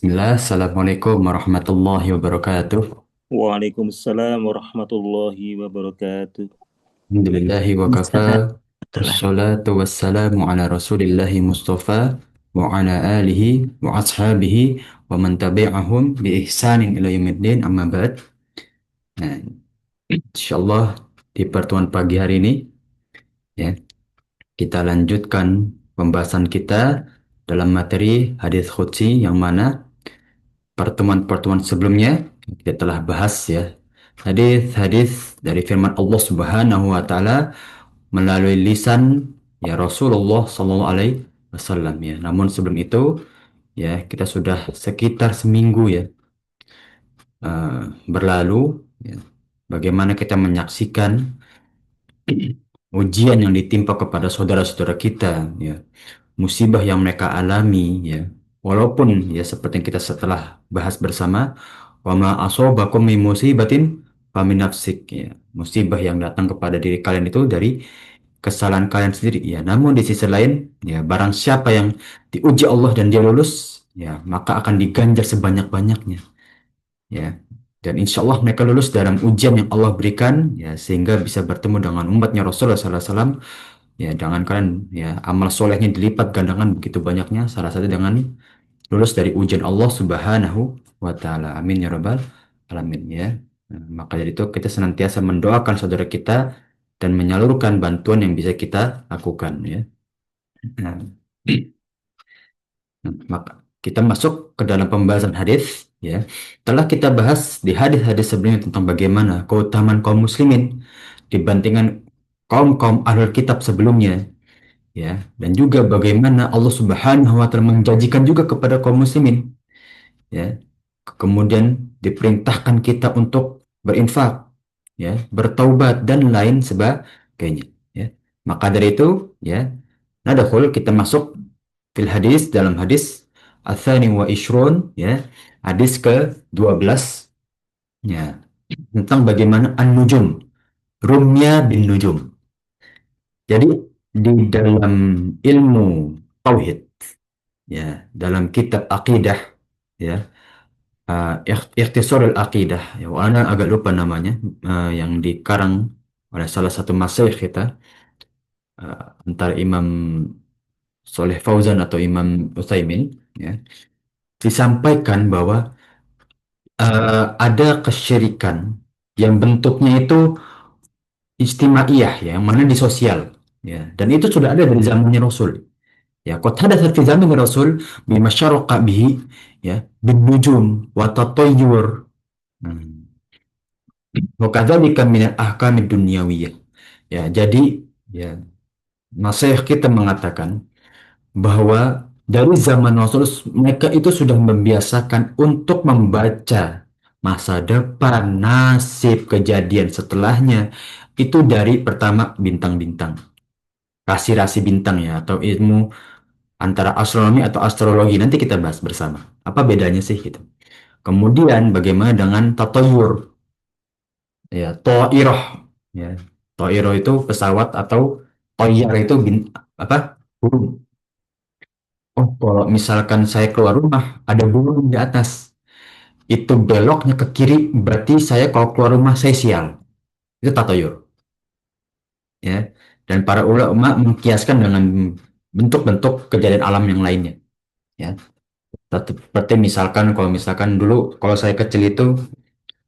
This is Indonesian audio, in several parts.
Bismillah, Assalamualaikum warahmatullahi wabarakatuh. Waalaikumsalam warahmatullahi wabarakatuh. Alhamdulillahi wa kafa, Itulah. wassalatu wassalamu ala rasulillahi mustafa, wa ala alihi wa ashabihi, wa man tabi'ahum bi ihsanin ila yaumiddin amma ba'd. Nah, insyaallah di pertemuan pagi hari ini, ya, kita lanjutkan pembahasan kita dalam materi hadis qudsi yang mana pertemuan-pertemuan sebelumnya kita telah bahas ya hadis-hadis dari firman Allah Subhanahu wa taala melalui lisan ya Rasulullah Sallallahu Alaihi Wasallam ya. Namun sebelum itu ya kita sudah sekitar seminggu ya berlalu ya, bagaimana kita menyaksikan ujian yang ditimpa kepada saudara-saudara kita ya, musibah yang mereka alami ya. Walaupun ya seperti yang kita setelah bahas bersama, wa ma asobakum min musibatin famin nafsik ya. Musibah yang datang kepada diri kalian itu dari kesalahan kalian sendiri ya. Namun di sisi lain ya barang siapa yang diuji Allah dan dia lulus ya maka akan diganjar sebanyak-banyaknya ya. Dan insya Allah mereka lulus dalam ujian yang Allah berikan ya sehingga bisa bertemu dengan umatnya Rasulullah SAW ya dengan kalian ya amal solehnya dilipat gandakan begitu banyaknya salah satu dengan lulus dari ujian Allah Subhanahu wa taala. Amin ya rabbal alamin ya. Nah, maka dari itu kita senantiasa mendoakan saudara kita dan menyalurkan bantuan yang bisa kita lakukan ya. Nah, maka kita masuk ke dalam pembahasan hadis ya. Telah kita bahas di hadis-hadis sebelumnya tentang bagaimana keutamaan kaum muslimin dibandingkan kaum-kaum ahlul kitab sebelumnya ya, dan juga bagaimana Allah Subhanahu wa taala menjanjikan juga kepada kaum muslimin ya. Kemudian diperintahkan kita untuk berinfak ya, bertaubat dan lain sebagainya ya. Maka dari itu ya, nadkhul kita masuk fil hadis dalam hadis Atsani wa Ishrun ya, hadis ke-12 ya, tentang bagaimana an-nujum, rumya bin nujum. Jadi di dalam ilmu tauhid ya, dalam kitab akidah ya, Ikhtisar al-Aqidah ya, Ana agak lupa namanya yang dikarang oleh salah satu masyayikh kita antara Imam Soleh Fauzan atau Imam Utsaimin ya, disampaikan bahwa ada kesyirikan yang bentuknya itu istimaiyah ya, yang mana di sosial ya, dan itu sudah ada dari zamannya Rasul ya. Qad hadatsa fi zaman Rasul bima syaraqa bihi ya bin nujum wa tatayyur. Wa kadzalika min al-ahkam dunyawiyah. Ya, jadi ya nasihat kita mengatakan bahwa dari zaman Rasul mereka itu sudah membiasakan untuk membaca masa depan, nasib, kejadian setelahnya itu dari pertama bintang-bintang, rasi-rasi bintang ya atau ilmu antara astronomi atau astrologi. Nanti kita bahas bersama. Apa bedanya sih gitu. Kemudian bagaimana dengan tatayur ya, toiroh ya. Toiroh itu pesawat atau toyar itu apa? Burung. Oh, kalau misalkan saya keluar rumah ada burung di atas, itu beloknya ke kiri, berarti saya kalau keluar rumah saya sial. Itu tatoyur, ya. Dan para ulama mengkiaskan dengan bentuk-bentuk kejadian alam yang lainnya, ya. Seperti misalkan kalau misalkan dulu kalau saya kecil itu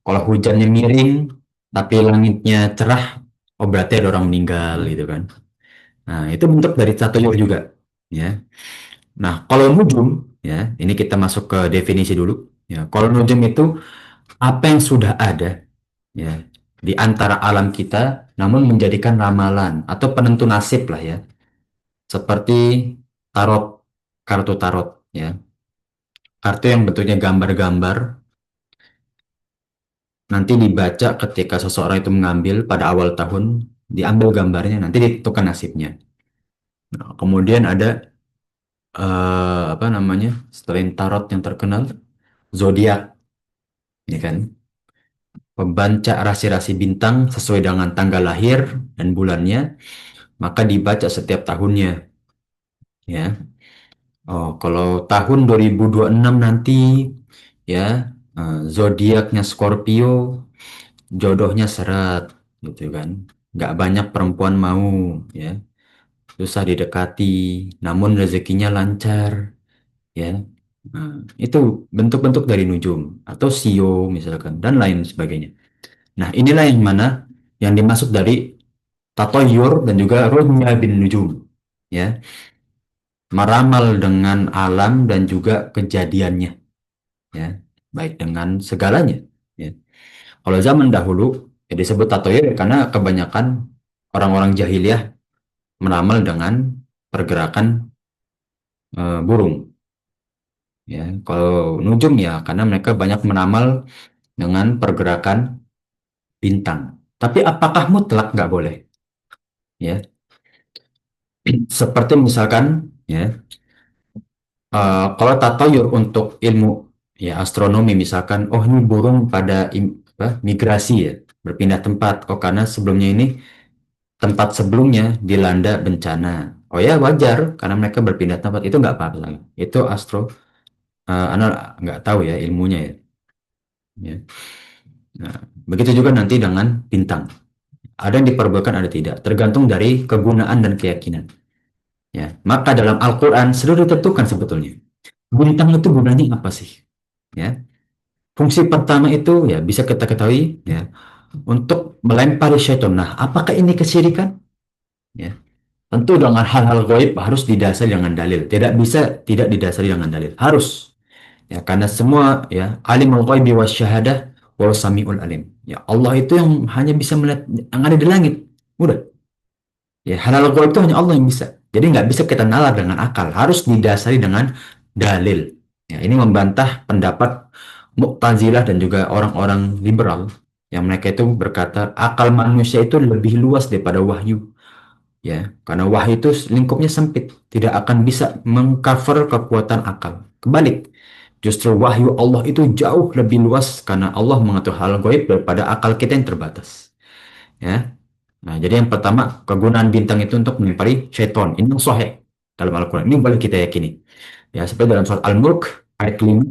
kalau hujannya miring tapi langitnya cerah, oh berarti ada orang meninggal gitu kan. Nah, itu bentuk dari tatoyur juga, ya. Nah, kalau nujum, ya, ini kita masuk ke definisi dulu. Ya, kalau nujum itu apa yang sudah ada, ya, di antara alam kita, namun menjadikan ramalan atau penentu nasib lah ya, seperti tarot, kartu tarot, ya, kartu yang bentuknya gambar-gambar, nanti dibaca ketika seseorang itu mengambil pada awal tahun, diambil gambarnya, nanti ditentukan nasibnya. Nah, kemudian ada apa namanya, selain tarot yang terkenal, zodiak, ya kan? Membaca rasi-rasi bintang sesuai dengan tanggal lahir dan bulannya, maka dibaca setiap tahunnya, ya. Oh, kalau tahun 2026 nanti ya, zodiaknya Scorpio, jodohnya seret gitu kan. Nggak banyak perempuan mau ya, susah didekati, namun rezekinya lancar ya. Nah, itu bentuk-bentuk dari nujum atau sio misalkan dan lain sebagainya. Nah, inilah yang mana yang dimaksud dari tatoyur dan juga ru'ya bin nujum ya, meramal dengan alam dan juga kejadiannya ya, baik dengan segalanya ya. Kalau zaman dahulu ya disebut tatoyur ya karena kebanyakan orang-orang jahiliyah meramal dengan pergerakan burung ya. Kalau nujum ya karena mereka banyak meramal dengan pergerakan bintang. Tapi apakah mutlak nggak boleh ya? Seperti misalkan ya, kalau tatayur untuk ilmu ya astronomi misalkan, oh ini burung pada migrasi ya, berpindah tempat. Oh karena sebelumnya ini tempat sebelumnya dilanda bencana. Oh ya wajar karena mereka berpindah tempat itu nggak apa-apa. Itu Ana nggak tahu ya ilmunya ya. Ya. Nah, begitu juga nanti dengan bintang. Ada yang diperbolehkan, ada tidak. Tergantung dari kegunaan dan keyakinan. Ya, maka dalam Al-Quran sudah ditentukan sebetulnya. Bintang itu gunanya apa sih? Ya, fungsi pertama itu ya bisa kita ketahui ya untuk melempari syaitan. Nah, apakah ini kesyirikan? Ya, tentu dengan hal-hal gaib harus didasari dengan dalil. Tidak bisa tidak didasari dengan dalil. Harus ya karena semua ya alimul ghaibi wasyahadah wa samiul alim. Ya Allah itu yang hanya bisa melihat yang ada di langit. Udah. Ya, halal gaib itu hanya Allah yang bisa. Jadi nggak bisa kita nalar dengan akal, harus didasari dengan dalil. Ya, ini membantah pendapat Mu'tazilah dan juga orang-orang liberal yang mereka itu berkata akal manusia itu lebih luas daripada wahyu. Ya, karena wahyu itu lingkupnya sempit, tidak akan bisa mengcover kekuatan akal. Kebalik, justru wahyu Allah itu jauh lebih luas karena Allah mengatur hal gaib daripada akal kita yang terbatas. Ya, nah, jadi yang pertama, kegunaan bintang itu untuk melempari syaitan. Ini yang sahih dalam Al-Quran. Ini boleh kita yakini. Ya, seperti dalam surat Al-Mulk ayat 5.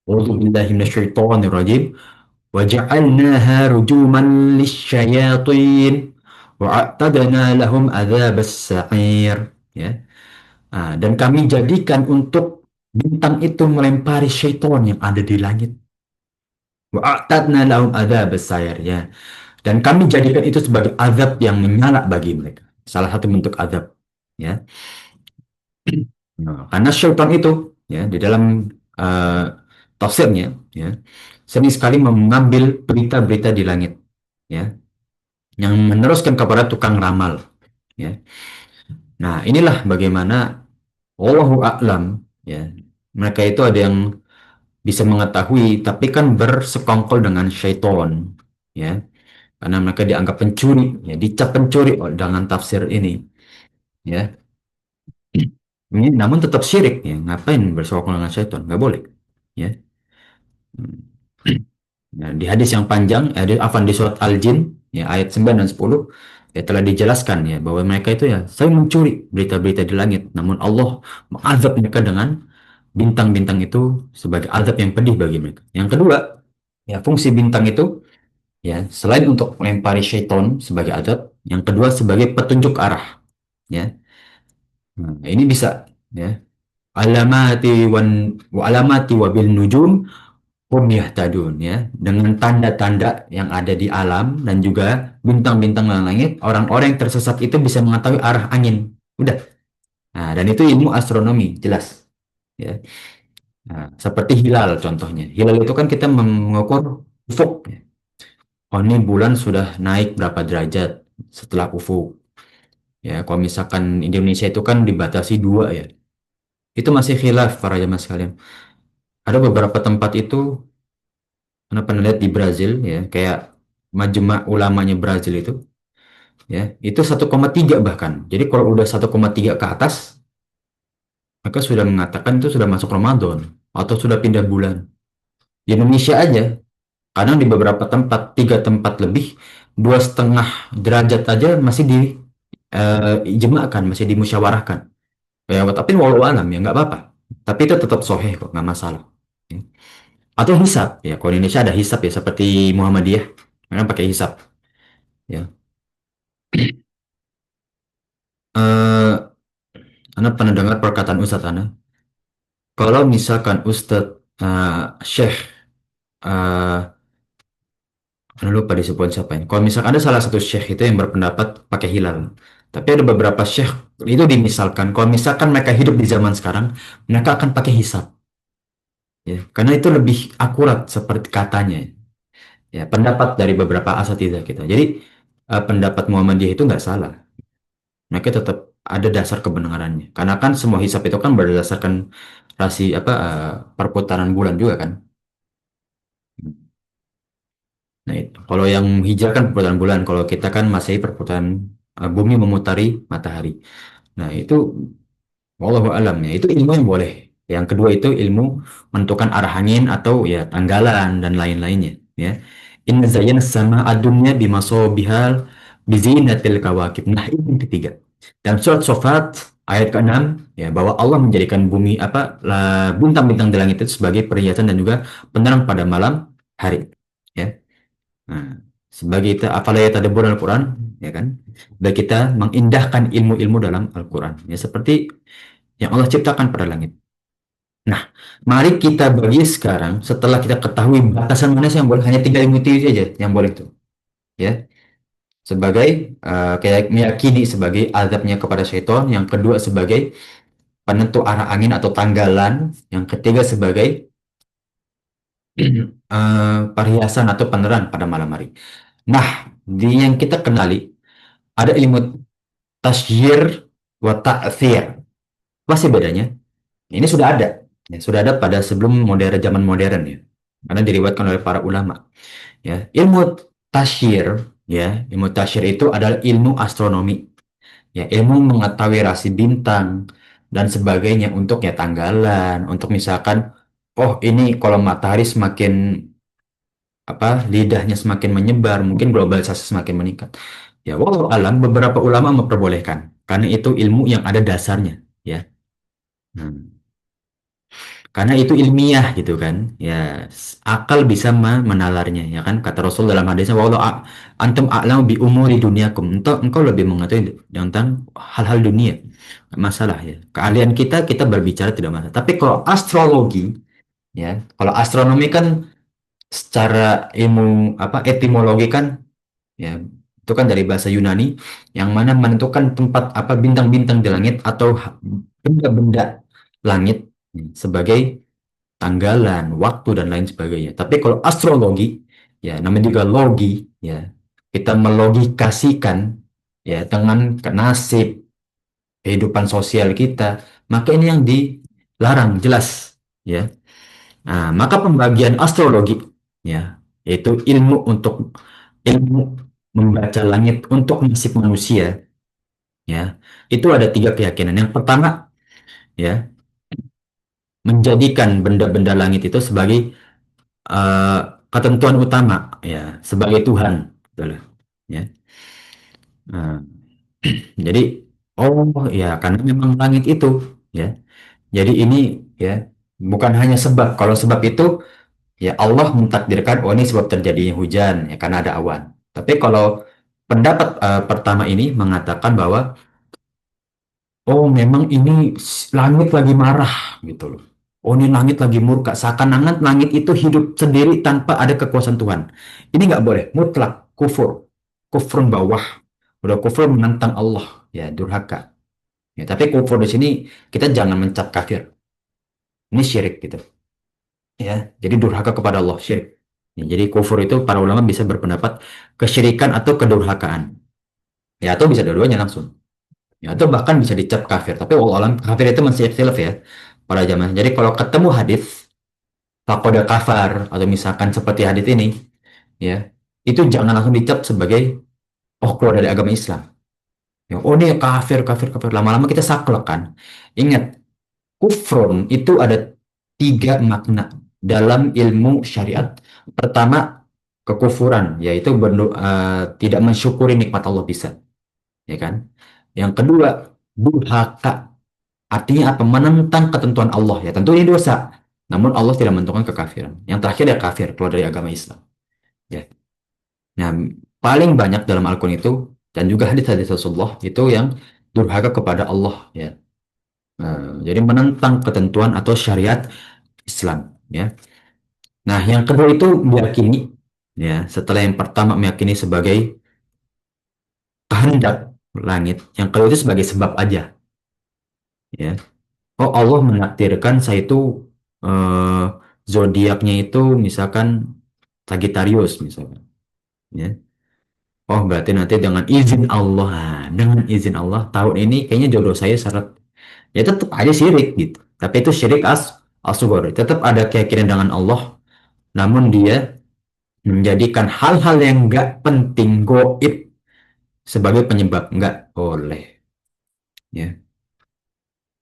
A'udzu billahi minasyaitonir rajim. Wa ja'alnaha rujuman lisyayatin wa a'tadna lahum adzabas sa'ir. Ya. Nah, dan kami jadikan untuk bintang itu melempari syaitan yang ada di langit. Wa a'tadna lahum adzabas sa'ir. Ya. Dan kami jadikan itu sebagai azab yang menyala bagi mereka. Salah satu bentuk azab. Ya. Nah, karena syaitan itu ya di dalam uh, tafsirnya ya sering sekali mengambil berita-berita di langit ya yang meneruskan kepada tukang ramal ya. Nah, inilah bagaimana Allahu a'lam ya. Mereka itu ada yang bisa mengetahui tapi kan bersekongkol dengan syaitan ya. Karena mereka dianggap pencuri ya, dicap pencuri dengan tafsir ini ya. Ini namun tetap syirik ya. Ngapain bersekongkol dengan syaitan? Nggak boleh. Ya. Nah, di hadis yang panjang, afan di surat Al-Jin, ya, ayat 9 dan 10, ya, telah dijelaskan ya bahwa mereka itu ya saya mencuri berita-berita di langit, namun Allah mengazab mereka dengan bintang-bintang itu sebagai azab yang pedih bagi mereka. Yang kedua, ya fungsi bintang itu ya selain untuk melempari syaitan sebagai azab, yang kedua sebagai petunjuk arah. Ya, nah, ini bisa ya alamati wa bil nujum hum yahtadun ya dengan tanda-tanda yang ada di alam dan juga bintang-bintang dalam langit orang-orang yang tersesat itu bisa mengetahui arah angin udah. Nah, dan itu ilmu astronomi jelas ya. Nah, seperti hilal contohnya, hilal itu kan kita mengukur ufuk ya. Oh ini bulan sudah naik berapa derajat setelah ufuk ya. Kalau misalkan Indonesia itu kan dibatasi dua ya, itu masih khilaf para jamaah sekalian. Ada beberapa tempat itu, Anda pernah lihat di Brazil ya, kayak Majma ulamanya Brazil ya, itu 1,3 bahkan. Jadi kalau udah 1,3 ke atas, maka sudah mengatakan itu sudah masuk Ramadan atau sudah pindah bulan. Di Indonesia aja, kadang di beberapa tempat, 3 tempat lebih, 2,5 derajat aja masih di ijma'kan, masih dimusyawarahkan. Ya, tapi walau alam ya nggak apa-apa. Tapi itu tetap sahih kok, nggak masalah. Ya. Atau hisab, ya kalau di Indonesia ada hisab ya seperti Muhammadiyah, mereka pakai hisab. Ya, Anda pernah dengar perkataan Ustadz Anda? Kalau misalkan Ustadz Syekh, eh Anda lupa disebut siapa ini. Kalau misalkan ada salah satu Syekh itu yang berpendapat pakai hilal, tapi ada beberapa Syekh itu dimisalkan, kalau misalkan mereka hidup di zaman sekarang, mereka akan pakai hisab, ya, karena itu lebih akurat seperti katanya. Ya, pendapat dari beberapa asatidzah kita. Jadi pendapat Muhammadiyah itu nggak salah. Mereka tetap ada dasar kebenarannya. Karena kan semua hisab itu kan berdasarkan perputaran bulan juga kan. Nah, itu. Kalau yang hijrah kan perputaran bulan, kalau kita kan masih perputaran bumi memutari matahari. Nah, itu wallahu alam ya. Itu ilmu yang boleh. Yang kedua itu ilmu menentukan arah angin atau ya tanggalan dan lain-lainnya ya. Inna zayyana sama adunya bimasobihal bizinatil kawakib. Nah, ini yang ketiga. Dan surat Sofat ayat ke-6 ya bahwa Allah menjadikan bumi bintang-bintang di langit itu sebagai perhiasan dan juga penerang pada malam hari ya. Nah, sebagai kita afala yatadabbur Al-Quran, ya kan? Dan kita mengindahkan ilmu-ilmu dalam Al-Quran. Ya, seperti yang Allah ciptakan pada langit. Nah, mari kita bagi sekarang setelah kita ketahui batasan mana sih yang boleh, hanya tiga ilmu itu saja yang boleh tuh. Ya, sebagai kayak meyakini sebagai azabnya kepada syaitan, yang kedua sebagai penentu arah angin atau tanggalan, yang ketiga sebagai perhiasan atau penerang pada malam hari. Nah, di yang kita kenali ada ilmu tasyir wa ta'thir. Apa sih bedanya? Ini sudah ada. Ya, sudah ada pada sebelum zaman modern ya. Karena diriwayatkan oleh para ulama. Ya, ilmu tasyir itu adalah ilmu astronomi. Ya, ilmu mengetahui rasi bintang dan sebagainya untuk ya tanggalan, untuk misalkan oh ini kalau matahari semakin lidahnya semakin menyebar, mungkin globalisasi semakin meningkat. Ya, walau alam beberapa ulama memperbolehkan karena itu ilmu yang ada dasarnya, ya. Hmm. Karena itu ilmiah gitu kan. Ya, akal bisa menalarnya ya kan. Kata Rasul dalam hadisnya, "Wallahu antum a'lamu bi umuri dunyakum." Engkau lebih mengetahui tentang hal-hal dunia. Nggak masalah ya. Keahlian kita berbicara tidak masalah. Tapi kalau astrologi ya, kalau astronomi kan secara ilmu etimologi kan ya itu kan dari bahasa Yunani yang mana menentukan tempat bintang-bintang di langit atau benda-benda langit sebagai tanggalan, waktu dan lain sebagainya. Tapi kalau astrologi ya namanya juga logi ya. Kita melogikasikan ya dengan nasib kehidupan sosial kita, maka ini yang dilarang jelas ya. Nah, maka pembagian astrologi ya, yaitu ilmu membaca langit untuk nasib manusia ya. Itu ada tiga keyakinan. Yang pertama ya, menjadikan benda-benda langit itu sebagai eh, ketentuan utama ya, sebagai Tuhan, gitu loh. Ya. Nah, jadi oh ya karena memang langit itu ya. Jadi ini ya bukan hanya sebab. Kalau sebab itu ya Allah mentakdirkan, oh ini sebab terjadinya hujan ya karena ada awan. Tapi kalau pendapat pertama ini mengatakan bahwa oh memang ini langit lagi marah gitu loh. Oh ini langit lagi murka. Seakan-akan langit itu hidup sendiri tanpa ada kekuasaan Tuhan. Ini nggak boleh, mutlak kufur, kufur bawah. Udah kufur menentang Allah, ya durhaka. Ya, tapi kufur di sini kita jangan mencap kafir. Ini syirik gitu. Ya, jadi durhaka kepada Allah, syirik. Ya, jadi kufur itu para ulama bisa berpendapat kesyirikan atau kedurhakaan. Ya, atau bisa dua-duanya langsung. Ya, atau bahkan bisa dicap kafir. Tapi Allah alam kafir itu masih ikhtilaf ya pada zaman. Jadi kalau ketemu hadis fakoda kafar atau misalkan seperti hadis ini, ya itu jangan langsung dicap sebagai oh keluar dari agama Islam. Ya, oh ini kafir, kafir, kafir. Lama-lama kita saklek kan. Ingat, kufrun itu ada tiga makna dalam ilmu syariat. Pertama, kekufuran, yaitu tidak mensyukuri nikmat Allah bisa, ya kan? Yang kedua, durhaka. Artinya apa? Menentang ketentuan Allah ya. Tentu ini dosa. Namun Allah tidak menentukan kekafiran. Yang terakhir ya kafir keluar dari agama Islam. Ya. Nah, paling banyak dalam Al-Quran itu dan juga hadis-hadis Rasulullah itu yang durhaka kepada Allah ya. Jadi menentang ketentuan atau syariat Islam ya. Nah, yang kedua itu meyakini ya, setelah yang pertama meyakini sebagai kehendak langit, yang kedua itu sebagai sebab aja ya. Oh, Allah menakdirkan saya itu eh, zodiaknya itu misalkan Sagittarius misalkan ya. Oh, berarti nanti dengan izin Allah, dengan izin Allah tahun ini kayaknya jodoh saya syarat ya tetap aja syirik gitu. Tapi itu syirik asghar. Tetap ada keyakinan dengan Allah, namun dia menjadikan hal-hal yang nggak penting goib sebagai penyebab nggak boleh ya.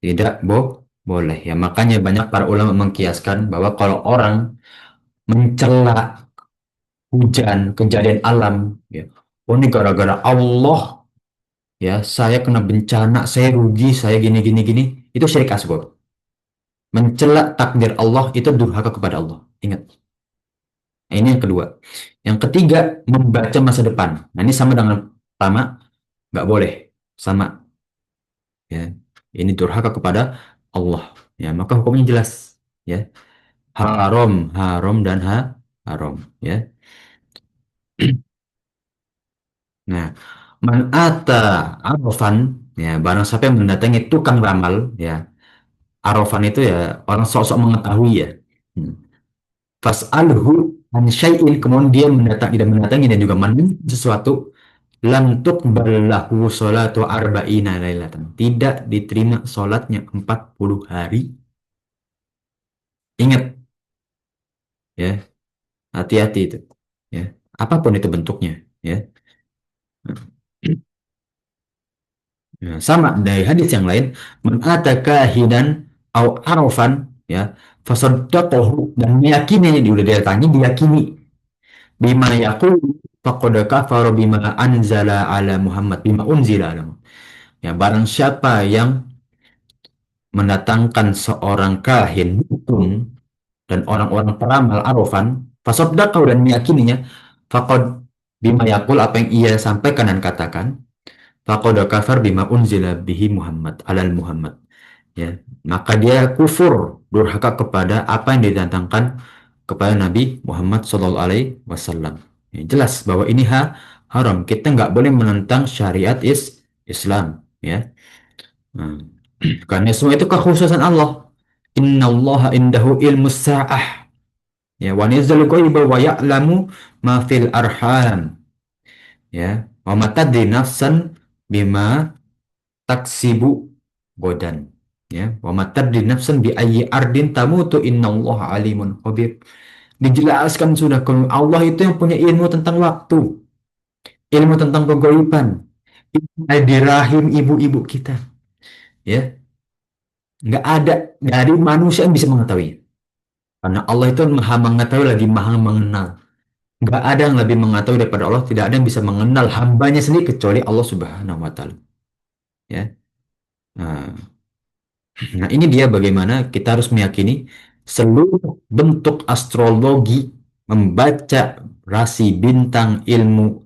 Tidak boleh ya. Makanya banyak para ulama mengkiaskan bahwa kalau orang mencela hujan, kejadian alam, ya. Oh ini gara-gara Allah, ya saya kena bencana, saya rugi, saya gini gini gini, itu syirik asghar. Mencela takdir Allah itu durhaka kepada Allah. Ingat. Nah, ini yang kedua. Yang ketiga, membaca masa depan. Nah ini sama dengan pertama, nggak boleh. Sama, ya. Ini durhaka kepada Allah. Ya, maka hukumnya jelas. Ya, haram, haram dan haram. Ya. Nah, man ata arafan, ya, barang siapa yang mendatangi tukang ramal, ya, arafan itu ya orang sok-sok mengetahui ya. Hmm. Fas'alhu an syai'in, kemudian dia mendatangi dan mendatangi dan juga meminta sesuatu, lam tuqbal lahu sholatu arba'ina lailatan. Tidak diterima sholatnya 40 hari. Ingat ya, hati-hati itu. Ya, apapun itu bentuknya, ya. Ya, sama dari hadis yang lain, man ataka hidan au arafan ya, fasaddaqahu dan meyakini udah didatangi diyakini bima yaqul faqad kafara bima anzala ala Muhammad bima unzila ala Muhammad. Ya, barang siapa yang mendatangkan seorang kahin dukun dan orang-orang peramal arafan, fasaddaqahu dan meyakininya, faqad bima yaqul apa yang ia sampaikan dan katakan, faqad kafar bima unzila bihi Muhammad alal Muhammad. Ya, maka dia kufur durhaka kepada apa yang didatangkan kepada Nabi Muhammad Shallallahu Alaihi Wasallam. Ya, jelas bahwa ini haram. Kita nggak boleh menentang syariat Islam. Ya, nah, karena semua itu kekhususan Allah. Inna Allah indahu ilmu sa'ah. Ya, wa nizal ghaiba wa ya'lamu ma fil arham. Ya, wa matadri nafsan bima taksibu godan ya wa matadri nafsan bi ayyi ardin tamutu innallaha alimun khabir. Dijelaskan sudah kalau Allah itu yang punya ilmu tentang waktu, ilmu tentang kegaiban, di rahim ibu-ibu kita ya, nggak ada dari manusia yang bisa mengetahui karena Allah itu maha mengetahui lagi maha mengenal. Nggak ada yang lebih mengetahui daripada Allah, tidak ada yang bisa mengenal hambanya sendiri kecuali Allah Subhanahu wa taala ya. Nah, Nah, ini dia bagaimana kita harus meyakini seluruh bentuk astrologi, membaca rasi bintang, ilmu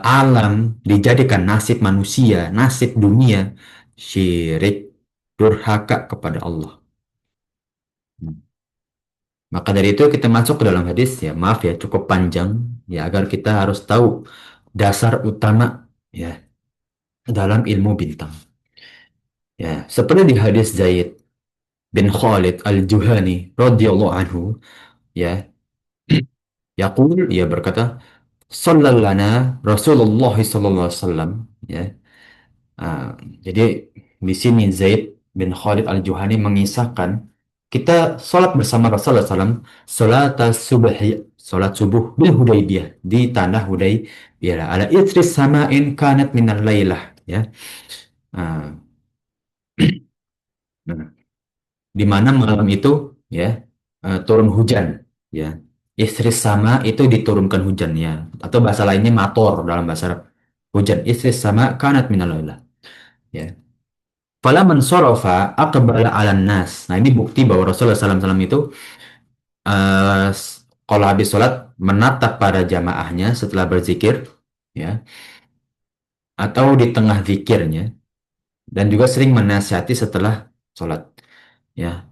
alam, dijadikan nasib manusia, nasib dunia, syirik, durhaka kepada Allah. Hmm. Maka dari itu kita masuk ke dalam hadis ya, maaf ya cukup panjang ya agar kita harus tahu dasar utama ya dalam ilmu bintang. Ya, seperti di hadis Zaid bin Khalid Al-Juhani radhiyallahu anhu ya, yaqul ia berkata sallallahu Rasulullah sallallahu alaihi wasallam ya. Jadi di sini Zaid bin Khalid Al-Juhani mengisahkan kita sholat bersama Rasulullah SAW sholat subuh, sholat subuh bil Hudaybiyah di tanah Hudaybiyah ala itris samain kanat minal lailah ya. Ah, nah, di mana malam itu ya turun hujan ya. Istri sama itu diturunkan hujan ya, atau bahasa lainnya mator dalam bahasa Arab. Hujan istri sama kanat minalailah ya. Falaman sorofa aqbala 'alan nas. Nah, ini bukti bahwa Rasulullah SAW itu kalau habis sholat menatap para jamaahnya setelah berzikir, ya, atau di tengah zikirnya, dan juga sering menasihati setelah sholat, ya.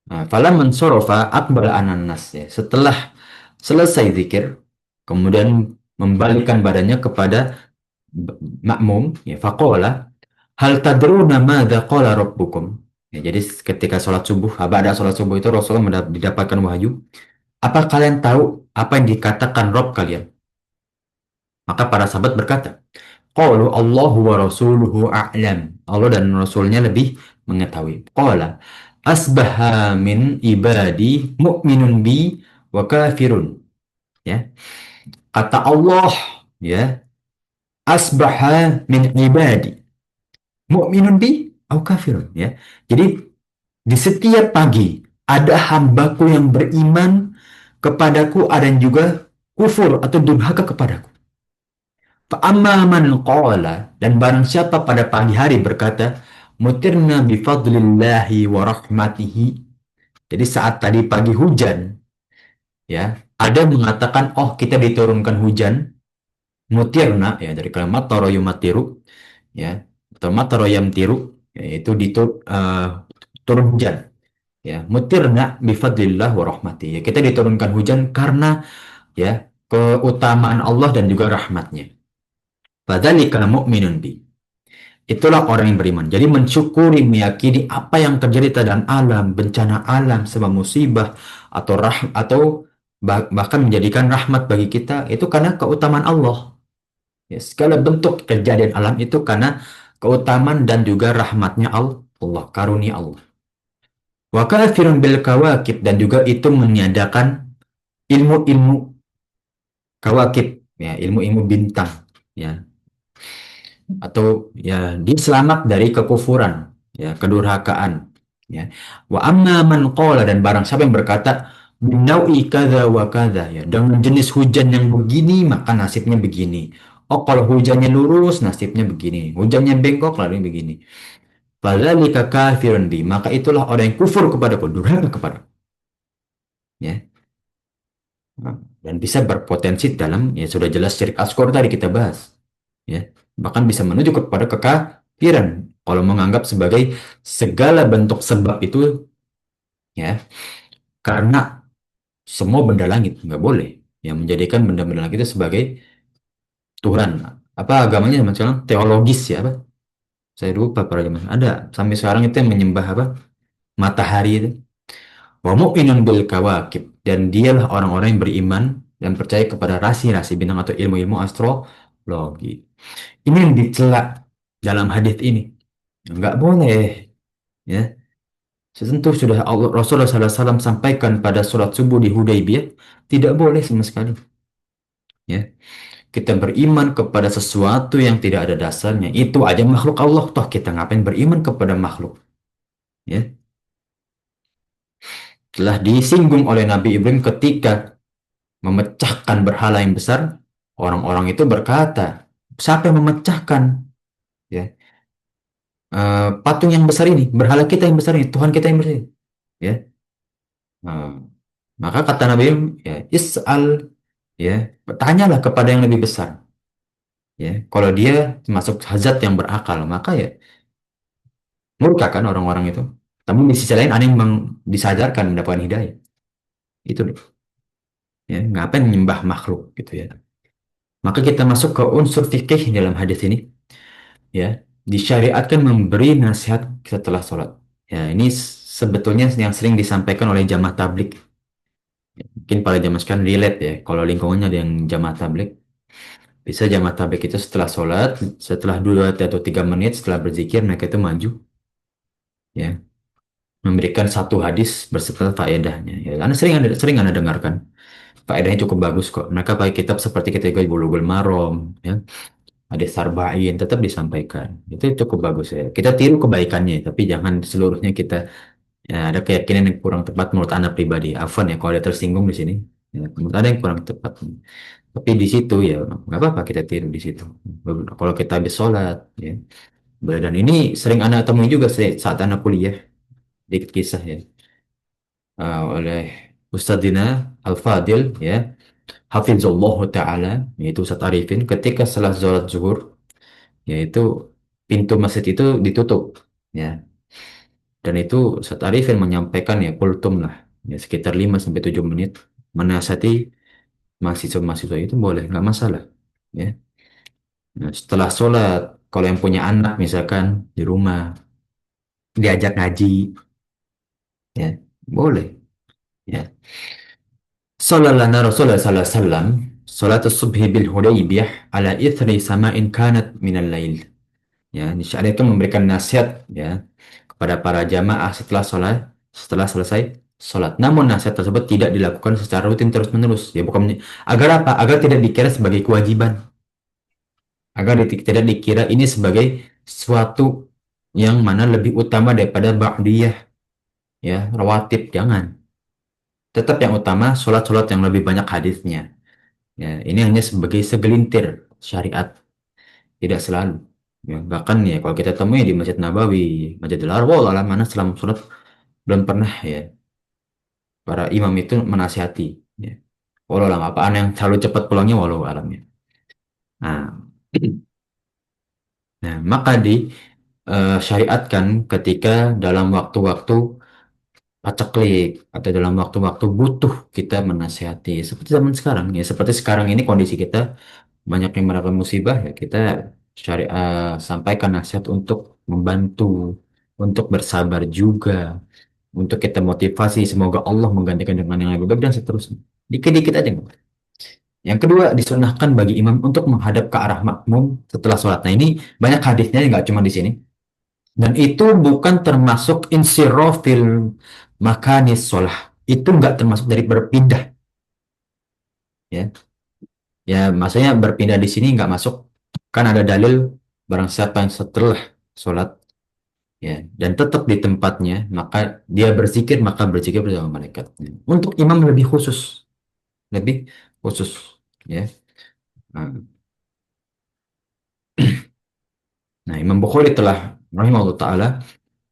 Nah, falaman sorofa aqbala 'alan nas, ya. Setelah selesai zikir, kemudian membalikkan badannya kepada makmum, ya, faqala hal tadruna madza qala rabbukum. Ya, jadi ketika sholat subuh, ada sholat subuh itu Rasulullah didapatkan wahyu. Apa kalian tahu apa yang dikatakan Rob kalian? Maka para sahabat berkata, qalu Allahu wa rasuluhu a'lam. Allah dan Rasulnya lebih mengetahui. Qala asbaha min ibadi mu'minun bi wa kafirun. Ya. Kata Allah, ya, asbaha min ibadi mu'minun bi au kafirun, ya. Jadi di setiap pagi ada hambaku yang beriman kepadaku, ada yang juga kufur atau durhaka kepadaku. Fa'amma man qala, dan barang siapa pada pagi hari berkata, mutirna bifadlillahi wa rahmatihi. Jadi saat tadi pagi hujan, ya, ada yang mengatakan, oh kita diturunkan hujan, mutirna, ya, dari kalimat taro yumatiru, ya, atau mataro yamtiru, yaitu turun hujan. Ya, mutirna bifadlillah wa rahmatihi. Ya, kita diturunkan hujan karena, ya, keutamaan Allah dan juga rahmatnya. Fadzalika mu'minun bi. Itulah orang yang beriman. Jadi mensyukuri, meyakini apa yang terjadi dalam alam, bencana alam, sebab musibah atau bahkan menjadikan rahmat bagi kita itu karena keutamaan Allah. Ya, segala bentuk kejadian alam itu karena keutamaan dan juga rahmatnya Allah, karunia Allah. Wa kafirun bil kawakib, dan juga itu meniadakan ilmu-ilmu kawakib, ya, ilmu-ilmu bintang, ya, atau ya dia selamat dari kekufuran, ya, kedurhakaan, ya. Wa amma man qala, dan barang siapa yang berkata binaui kadza wa kadza, ya, dengan jenis hujan yang begini maka nasibnya begini. Oh, kalau hujannya lurus nasibnya begini, hujannya bengkok lalu begini. Fadzalika kafirun bi, maka itulah orang yang kufur kepadaku, durhaka kepadaku, ya. Dan bisa berpotensi dalam, ya, sudah jelas syirik asghar tadi kita bahas, ya, bahkan bisa menuju kepada kekafiran kalau menganggap sebagai segala bentuk sebab itu, ya, karena semua benda langit nggak boleh yang menjadikan benda-benda langit itu sebagai Tuhan. Apa agamanya zaman sekarang teologis, ya, apa saya lupa, pada zaman ada sampai sekarang itu yang menyembah apa matahari itu. Wa mu'minun bil kawakib, dan dialah orang-orang yang beriman dan percaya kepada rasi-rasi bintang atau ilmu-ilmu astrologi. Ini yang dicela dalam hadis ini. Nggak boleh, ya. Tentu sudah Rasulullah SAW sampaikan pada sholat subuh di Hudaybiyah, tidak boleh sama sekali. Ya, kita beriman kepada sesuatu yang tidak ada dasarnya. Itu aja makhluk Allah, toh kita ngapain beriman kepada makhluk? Ya, telah disinggung oleh Nabi Ibrahim ketika memecahkan berhala yang besar. Orang-orang itu berkata, siapa yang memecahkan, ya, patung yang besar ini, berhala kita yang besar ini, Tuhan kita yang besar ini, ya. Nah, maka kata Nabi, ya, is'al, ya, bertanyalah kepada yang lebih besar, ya. Kalau dia masuk hazat yang berakal, maka ya murka kan orang-orang itu. Namun di sisi lain ada yang disadarkan mendapatkan hidayah. Itu loh, ya, ngapain menyembah makhluk gitu, ya. Maka kita masuk ke unsur fikih dalam hadis ini, ya. Disyariatkan memberi nasihat setelah sholat. Ya, ini sebetulnya yang sering disampaikan oleh jamaah tablik. Mungkin pada zaman sekarang relate, ya. Kalau lingkungannya ada yang jamaah tablik, bisa jamaah tablik itu setelah sholat, setelah 2 atau 3 menit setelah berzikir, mereka itu maju, ya, memberikan satu hadis berserta faedahnya. Ya, karena sering anda dengarkan, faedahnya cukup bagus kok. Mereka pakai kitab seperti kita Bulughul Maram, ya, hadis Arba'in tetap disampaikan. Itu cukup bagus, ya. Kita tiru kebaikannya, tapi jangan seluruhnya kita, ya, ada keyakinan yang kurang tepat menurut anda pribadi. Afwan ya kalau ada tersinggung di sini. Ya, menurut ada yang kurang tepat. Tapi di situ ya nggak apa-apa kita tiru di situ. Kalau kita habis sholat, ya, Dan ini sering anak temui juga saat anak kuliah, dikit kisah ya, oleh Ustadzina Al-Fadil ya, Hafizullah Ta'ala, yaitu Ustadz Arifin, ketika setelah sholat zuhur, yaitu pintu masjid itu ditutup ya, dan itu Ustadz Arifin menyampaikan ya kultum lah, ya sekitar 5 sampai 7 menit menasihati mahasiswa-mahasiswa itu boleh, nggak masalah ya. Nah, setelah sholat, kalau yang punya anak misalkan di rumah diajak ngaji ya boleh ya. Sallallahu Rasulullah sallallahu alaihi wasallam salat subhi bil Hudaybiyah ala ithri sama'in kanat minal lail. Ya, syariat itu memberikan nasihat ya kepada para jamaah setelah selesai sholat. Namun nasihat tersebut tidak dilakukan secara rutin terus-menerus. Ya, bukan agar apa? Agar tidak dikira sebagai kewajiban. Agar tidak dikira ini sebagai suatu yang mana lebih utama daripada ba'diyah ya, rawatib. Jangan. Tetap yang utama sholat-sholat yang lebih banyak hadisnya. Ya, ini hanya sebagai segelintir syariat, tidak selalu. Ya, bahkan ya kalau kita temui di Masjid Nabawi, Masjidil Arwah, mana selama sholat belum pernah ya para imam itu menasihati. Ya. Walau alam, apaan yang terlalu cepat pulangnya walau alamnya. Nah, nah maka di syariatkan ketika dalam waktu-waktu paceklik atau dalam waktu-waktu butuh kita menasihati seperti zaman sekarang ya, seperti sekarang ini kondisi kita banyak yang mendapatkan musibah ya, kita sampaikan nasihat untuk membantu, untuk bersabar juga, untuk kita motivasi semoga Allah menggantikan dengan yang lebih baik dan seterusnya. Dikit-dikit aja nggak apa. Yang kedua, disunahkan bagi imam untuk menghadap ke arah makmum setelah sholat. Nah, ini banyak hadisnya, nggak cuma di sini. Dan itu bukan termasuk insirofil makanis sholah. Itu nggak termasuk dari berpindah. Ya, ya maksudnya berpindah di sini nggak masuk. Kan ada dalil barang siapa yang setelah sholat ya dan tetap di tempatnya, maka dia berzikir, maka berzikir bersama malaikat. Untuk imam lebih khusus ya. Nah, nah, Imam Bukhari telah rahimahullah taala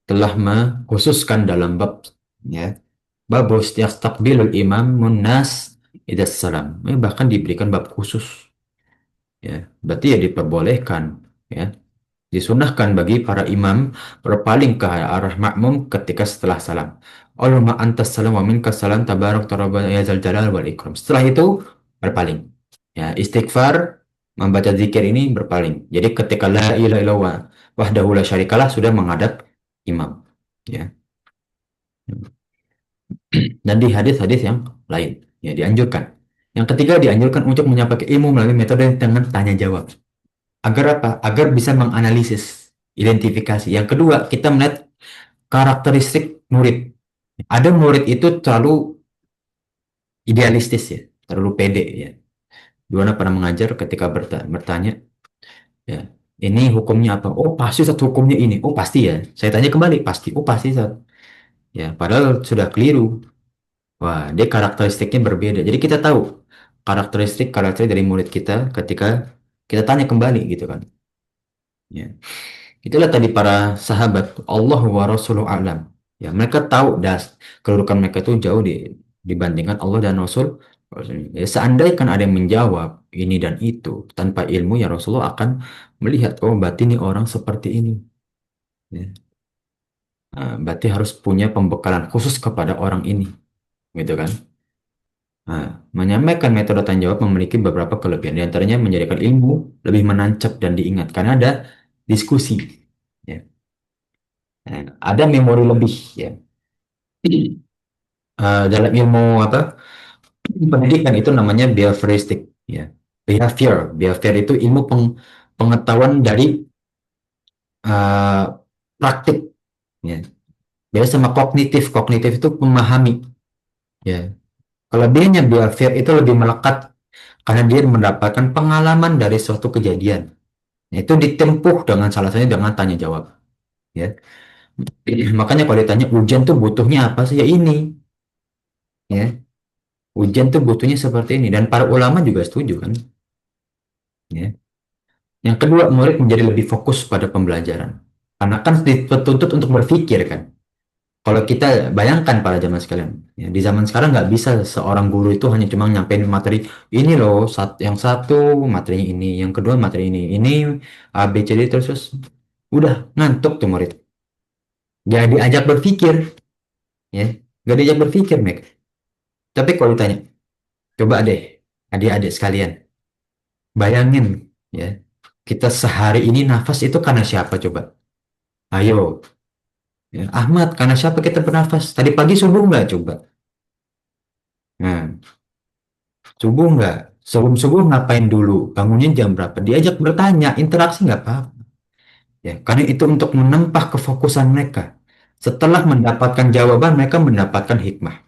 telah mengkhususkan dalam bab ya, bab yastaqbilul imam munnas idas salam. Bahkan diberikan bab khusus ya. Berarti ya diperbolehkan ya, disunahkan bagi para imam berpaling ke arah makmum ketika setelah salam. Allahumma antas salam wa minkas salam tabarak tarabana ya zal jalal wal ikram. Setelah itu berpaling. Ya, istighfar membaca zikir ini berpaling. Jadi ketika la ilaha illallah wahdahu la syarikalah sudah menghadap imam. Ya. Dan di hadis-hadis yang lain ya dianjurkan. Yang ketiga dianjurkan untuk menyampaikan ilmu melalui metode dengan tanya jawab. Agar apa? Agar bisa menganalisis, identifikasi. Yang kedua, kita melihat karakteristik murid. Ada murid itu terlalu idealistis ya, terlalu pede ya. Dua pernah mengajar ketika bertanya, ya, ini hukumnya apa? Oh, pasti satu hukumnya ini. Oh, pasti ya. Saya tanya kembali, pasti. Oh, pasti Sat. Ya, padahal sudah keliru. Wah, dia karakteristiknya berbeda. Jadi kita tahu karakteristik dari murid kita ketika kita tanya kembali gitu kan. Ya. Itulah tadi para sahabat Allah wa Rasuluh alam. Ya, mereka tahu kedudukan mereka itu jauh dibandingkan Allah dan Rasul. Ya, seandainya kan ada yang menjawab ini dan itu tanpa ilmu ya Rasulullah akan melihat oh berarti ini orang seperti ini. Ya. Nah, berarti harus punya pembekalan khusus kepada orang ini, gitu kan? Nah, menyampaikan metode tanya jawab memiliki beberapa kelebihan. Di antaranya menjadikan ilmu lebih menancap dan diingat karena ada diskusi. Ya. Nah, ada memori lebih ya. Dalam ilmu apa pendidikan itu namanya behavioristik ya. Behavior itu ilmu pengetahuan dari eh, praktik ya. Beda sama kognitif itu memahami ya. Kelebihannya behavior itu lebih melekat karena dia mendapatkan pengalaman dari suatu kejadian. Nah, itu ditempuh dengan salah satunya dengan tanya jawab ya. Makanya kalau ditanya ujian tuh butuhnya apa sih ya ini ya. Ujian tuh butuhnya seperti ini dan para ulama juga setuju kan ya. Yang kedua, murid menjadi lebih fokus pada pembelajaran. Karena kan dituntut untuk berpikir kan. Kalau kita bayangkan pada zaman sekalian, ya, di zaman sekarang nggak bisa seorang guru itu hanya cuma nyampein materi ini loh, yang satu materinya ini, yang kedua materi ini A B C D terus udah ngantuk tuh murid. Gak diajak berpikir, ya, gak diajak berpikir, Mek. Tapi kalau ditanya, coba deh, adik-adik sekalian, bayangin, ya, kita sehari ini nafas itu karena siapa coba? Ayo, ya, Ahmad, karena siapa kita bernafas? Tadi pagi subuh nggak coba? Nah, subuh nggak? Sebelum subuh ngapain dulu? Bangunnya jam berapa? Diajak bertanya, interaksi nggak apa-apa. Ya, karena itu untuk menempah kefokusan mereka. Setelah mendapatkan jawaban, mereka mendapatkan hikmah.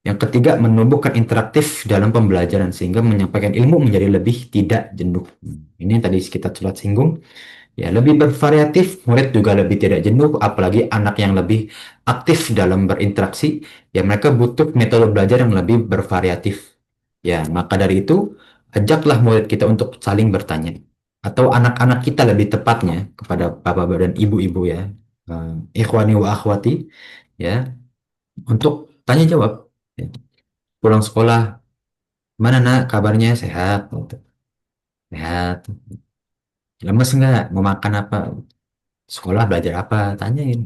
Yang ketiga, menumbuhkan interaktif dalam pembelajaran sehingga menyampaikan ilmu menjadi lebih tidak jenuh. Ini yang tadi kita sudah singgung. Ya, lebih bervariatif, murid juga lebih tidak jenuh, apalagi anak yang lebih aktif dalam berinteraksi, ya mereka butuh metode belajar yang lebih bervariatif. Ya, maka dari itu, ajaklah murid kita untuk saling bertanya. Atau anak-anak kita lebih tepatnya, kepada bapak-bapak dan ibu-ibu ya, ikhwani wa akhwati, ya, untuk tanya jawab. Ya. Pulang sekolah, mana nak kabarnya sehat? Gitu. Sehat. Lemes nggak? Mau makan apa? Sekolah belajar apa? Tanyain.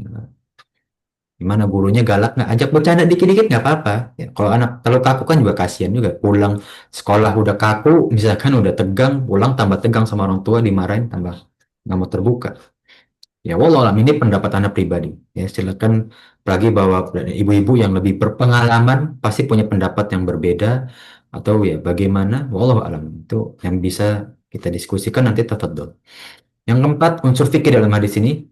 Gimana gurunya galak nggak? Ajak bercanda dikit-dikit nggak apa-apa. Ya, kalau anak kalau kaku kan juga kasihan juga. Pulang sekolah udah kaku, misalkan udah tegang, pulang tambah tegang sama orang tua, dimarahin tambah nggak mau terbuka. Ya walau alam ini pendapat anak pribadi. Ya silakan, apalagi bahwa ibu-ibu yang lebih berpengalaman pasti punya pendapat yang berbeda atau ya bagaimana. Walau alam itu yang bisa kita diskusikan nanti tafadhol. Yang keempat, unsur fikih dalam hadis ini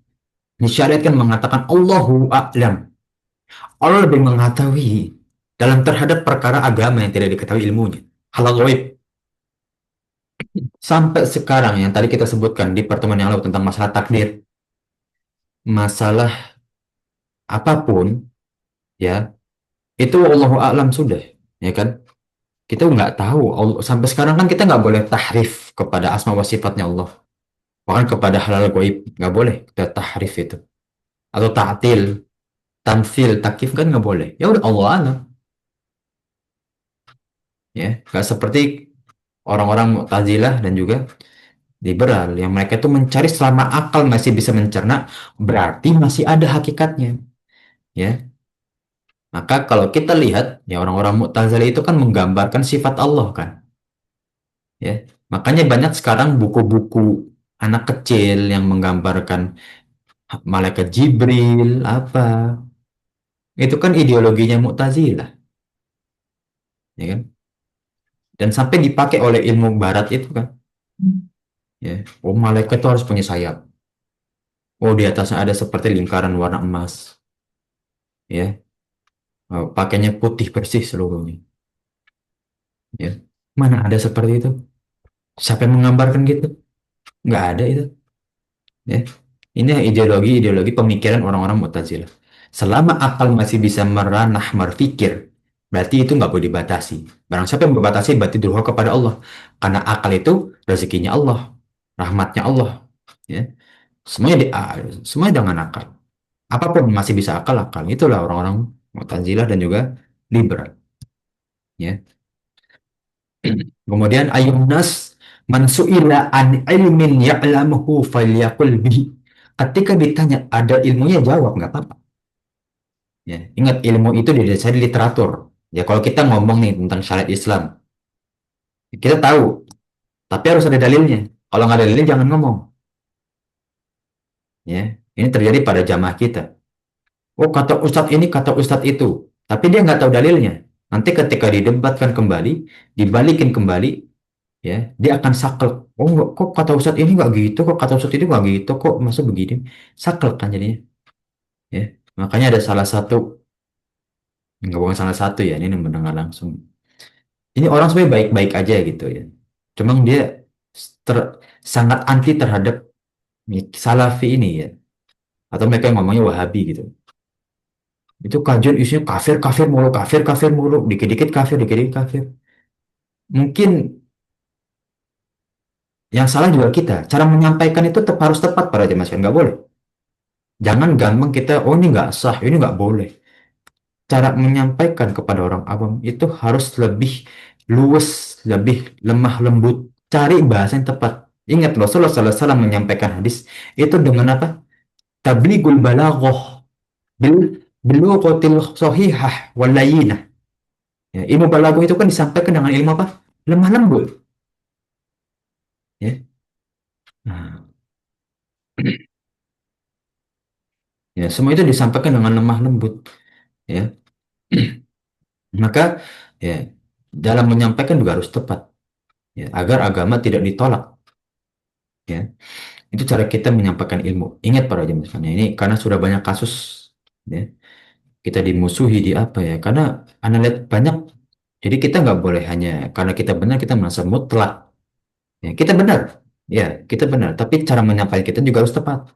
disyariatkan mengatakan Allahu a'lam. Allah lebih mengetahui dalam terhadap perkara agama yang tidak diketahui ilmunya. Halal gaib. Sampai sekarang yang tadi kita sebutkan di pertemuan yang lalu tentang masalah takdir, masalah apapun, ya, itu Allahu a'lam sudah, ya kan? Kita nggak tahu. Sampai sekarang kan kita nggak boleh tahrif kepada asma wa sifatnya Allah. Bahkan kepada halal gaib nggak boleh kita tahrif itu. Atau ta'til, tamfil, takif kan nggak boleh. Ya udah Allah a'lam, ya. Nggak seperti orang-orang Mu'tazilah dan juga liberal yang mereka itu mencari selama akal masih bisa mencerna berarti masih ada hakikatnya, ya. Maka kalau kita lihat ya orang-orang Mu'tazilah itu kan menggambarkan sifat Allah kan, ya. Makanya banyak sekarang buku-buku anak kecil yang menggambarkan malaikat Jibril apa, itu kan ideologinya Mu'tazilah, ya kan, dan sampai dipakai oleh ilmu barat itu kan, ya. Oh, malaikat itu harus punya sayap. Oh, di atasnya ada seperti lingkaran warna emas, ya. Oh, pakainya putih bersih seluruhnya. Ya. Mana ada seperti itu? Siapa yang menggambarkan gitu? Nggak ada itu. Ya. Ini ideologi-ideologi pemikiran orang-orang Mu'tazilah. Selama akal masih bisa meranah berpikir, berarti itu nggak boleh dibatasi. Barang siapa yang membatasi berarti durhaka kepada Allah. Karena akal itu rezekinya Allah, rahmatnya Allah. Ya. Semuanya semuanya dengan akal. Apapun masih bisa akal. Itulah orang-orang Mu'tazilah dan juga liberal. Ya. Kemudian ayun nas man su'ila an ilmin ya'lamuhu falyaqul bihi. Ketika ditanya ada ilmunya jawab nggak apa-apa. Ya, ingat ilmu itu didasari literatur. Ya kalau kita ngomong nih tentang syariat Islam, kita tahu, tapi harus ada dalilnya. Kalau nggak ada dalilnya jangan ngomong. Ya, ini terjadi pada jamaah kita. Oh kata ustadz ini, kata ustadz itu, tapi dia nggak tahu dalilnya. Nanti ketika didebatkan kembali, dibalikin kembali, ya dia akan saklek. Oh enggak, kok kata Ustadz ini nggak gitu, kok kata Ustadz ini nggak gitu, kok masa begini, saklek kan jadinya, ya. Makanya ada salah satu, nggak bukan salah satu ya, ini mendengar langsung, ini orang sebenarnya baik-baik aja gitu ya, cuma dia ter- sangat anti terhadap Salafi ini ya, atau mereka yang ngomongnya Wahabi gitu. Itu kajian isinya kafir kafir mulu, kafir kafir mulu, dikit-dikit kafir, dikit-dikit kafir. Mungkin Yang salah juga kita. Cara menyampaikan itu tetap harus tepat para jemaah sekalian. Nggak boleh. Jangan gampang kita, oh ini nggak sah, ini nggak boleh. Cara menyampaikan kepada orang awam itu harus lebih luwes, lebih lemah lembut. Cari bahasa yang tepat. Ingat Rasulullah SAW menyampaikan hadis itu dengan apa? Tablighul balaghah bil bilughatil sahihah wal layyinah. Ya, ilmu balaghah itu kan disampaikan dengan ilmu apa? Lemah lembut. Ya. Nah, ya, semua itu disampaikan dengan lemah lembut. Ya. Maka ya dalam menyampaikan juga harus tepat. Ya, agar agama tidak ditolak. Ya. Itu cara kita menyampaikan ilmu. Ingat para jemaah sekalian, ini karena sudah banyak kasus ya, kita dimusuhi di apa ya? Karena anda lihat banyak. Jadi kita nggak boleh hanya karena kita benar kita merasa mutlak. Ya, kita benar. Ya, kita benar. Tapi cara menyampaikan kita juga harus tepat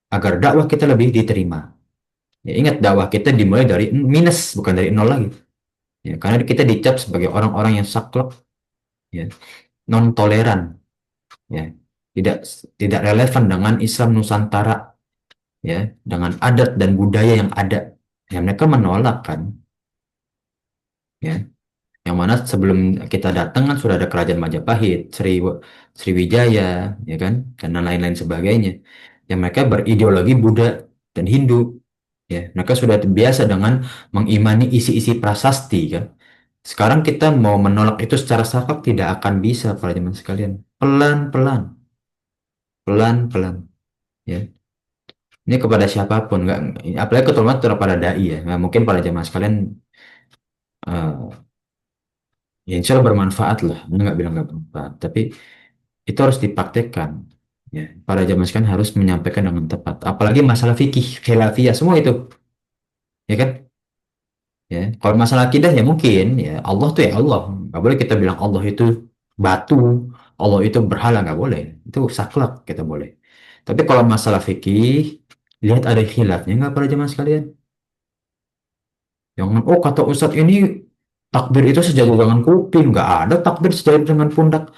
agar dakwah kita lebih diterima. Ya, ingat dakwah kita dimulai dari minus bukan dari nol lagi. Ya, karena kita dicap sebagai orang-orang yang saklek, ya, non toleran, ya, tidak tidak relevan dengan Islam Nusantara, ya, dengan adat dan budaya yang ada. Ya, mereka menolak kan, ya. Yang mana sebelum kita datang kan sudah ada kerajaan Majapahit, Sriwijaya, ya kan, dan lain-lain sebagainya. Yang mereka berideologi Buddha dan Hindu, ya. Mereka sudah biasa dengan mengimani isi-isi prasasti kan. Sekarang kita mau menolak itu secara saklek tidak akan bisa para jemaah sekalian. Pelan-pelan, pelan-pelan, ya. Ini kepada siapapun, nggak, apalagi terutama kepada dai ya. Nah, mungkin para jemaah sekalian ya insya Allah bermanfaat lah. Ini nggak bilang nggak bermanfaat, tapi itu harus dipraktekkan. Ya, para jamaah sekalian harus menyampaikan dengan tepat. Apalagi masalah fikih, khilafiyah, semua itu, ya kan? Ya, kalau masalah akidah ya mungkin ya Allah tuh ya Allah. Nggak boleh kita bilang Allah itu batu, Allah itu berhala nggak boleh. Itu saklek kita boleh. Tapi kalau masalah fikih, lihat ada khilafnya nggak para jamaah sekalian? Jangan, oh kata Ustadz ini takbir itu sejajar dengan kuping, nggak ada takbir sejajar dengan pundak.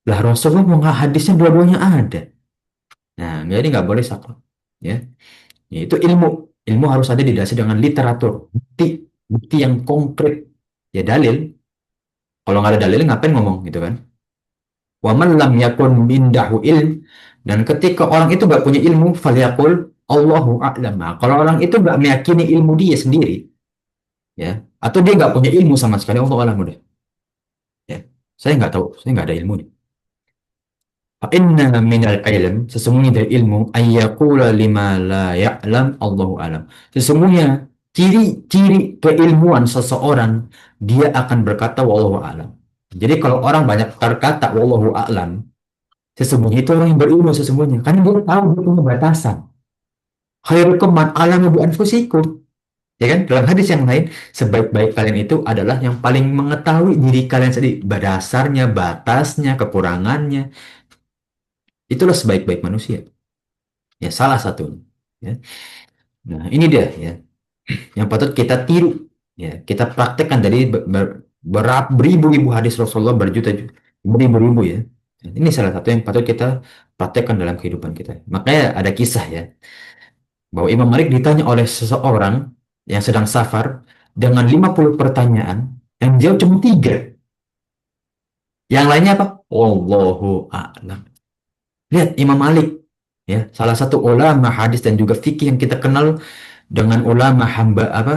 Lah Rasulullah mau hadisnya dua-duanya ada. Nah, jadi nggak boleh saklek. Ya, itu ilmu. Ilmu harus ada didasari dengan literatur, bukti, bukti yang konkret. Ya dalil. Kalau nggak ada dalil, ngapain ngomong gitu kan? Wa man lam yakun mindahu ilm. Dan ketika orang itu nggak punya ilmu, falyakul Allahu a'lam. Nah, kalau orang itu nggak meyakini ilmu dia sendiri, ya, atau dia nggak punya ilmu sama sekali, Allah alam udah. Ya, saya nggak tahu, saya nggak ada ilmu. Inna minal ilm, sesungguhnya dari ilmu, ayyakula lima la ya'lam, Allahu alam. Sesungguhnya ciri-ciri keilmuan seseorang, dia akan berkata wallahu alam. Jadi kalau orang banyak berkata wallahu alam, sesungguhnya itu orang yang berilmu sesungguhnya. Karena dia tahu dia punya batasan. Khairukum man alama bi anfusikum. Ya kan? Dalam hadis yang lain, sebaik-baik kalian itu adalah yang paling mengetahui diri kalian sendiri. Dasarnya, batasnya, kekurangannya. Itulah sebaik-baik manusia. Ya, salah satunya. Ya. Nah, ini dia ya, yang patut kita tiru. Ya, kita praktekkan dari beribu-ribu hadis Rasulullah berjuta beribu-ribu ya. Ini salah satu yang patut kita praktekkan dalam kehidupan kita. Makanya ada kisah ya, bahwa Imam Malik ditanya oleh seseorang yang sedang safar dengan 50 pertanyaan, yang jawab cuma tiga. Yang lainnya apa? Allahu a'lam. Lihat Imam Malik ya, salah satu ulama hadis dan juga fikih yang kita kenal dengan ulama hamba apa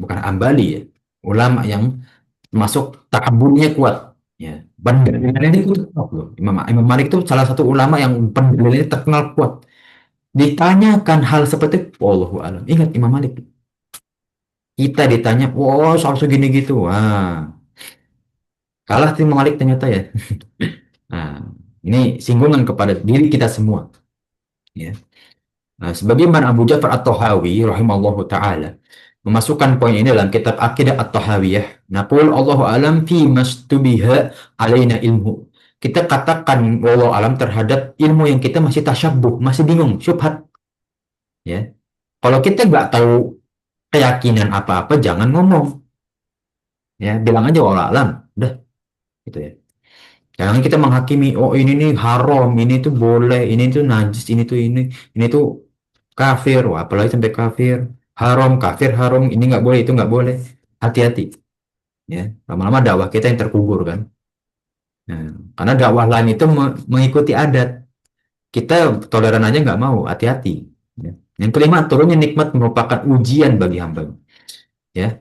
bukan Hambali ya, ulama yang masuk takabunnya kuat ya, pendalilannya itu kuat loh. Imam Malik itu salah satu ulama yang pendalilannya terkenal kuat. Ditanyakan hal seperti itu, wallahu alam. Ingat Imam Malik, kita ditanya wow soal segini gitu, wah kalah tuh Imam Malik ternyata ya. Nah, ini singgungan kepada diri kita semua ya. Nah, sebagaimana Abu Ja'far At-Tahawi rahimallahu taala memasukkan poin ini dalam kitab Aqidah At-Tahawiyah. Naqul Allahu alam fi mastubiha alaina ilmu. Kita katakan wallahu alam terhadap ilmu yang kita masih tasyabuh, masih bingung, syubhat ya. Kalau kita nggak tahu keyakinan apa-apa jangan ngomong ya, bilang aja wallahu alam. Udah gitu ya. Jangan kita menghakimi, oh ini nih haram, ini tuh boleh, ini tuh najis, ini tuh kafir, wah apalagi sampai kafir, haram, kafir, haram, ini nggak boleh, itu nggak boleh. Hati-hati, ya. Lama-lama dakwah kita yang terkubur kan. Nah, karena dakwah lain itu mengikuti adat. Kita toleran aja nggak mau, hati-hati. Ya. Yang kelima, turunnya nikmat merupakan ujian bagi hamba. Ya,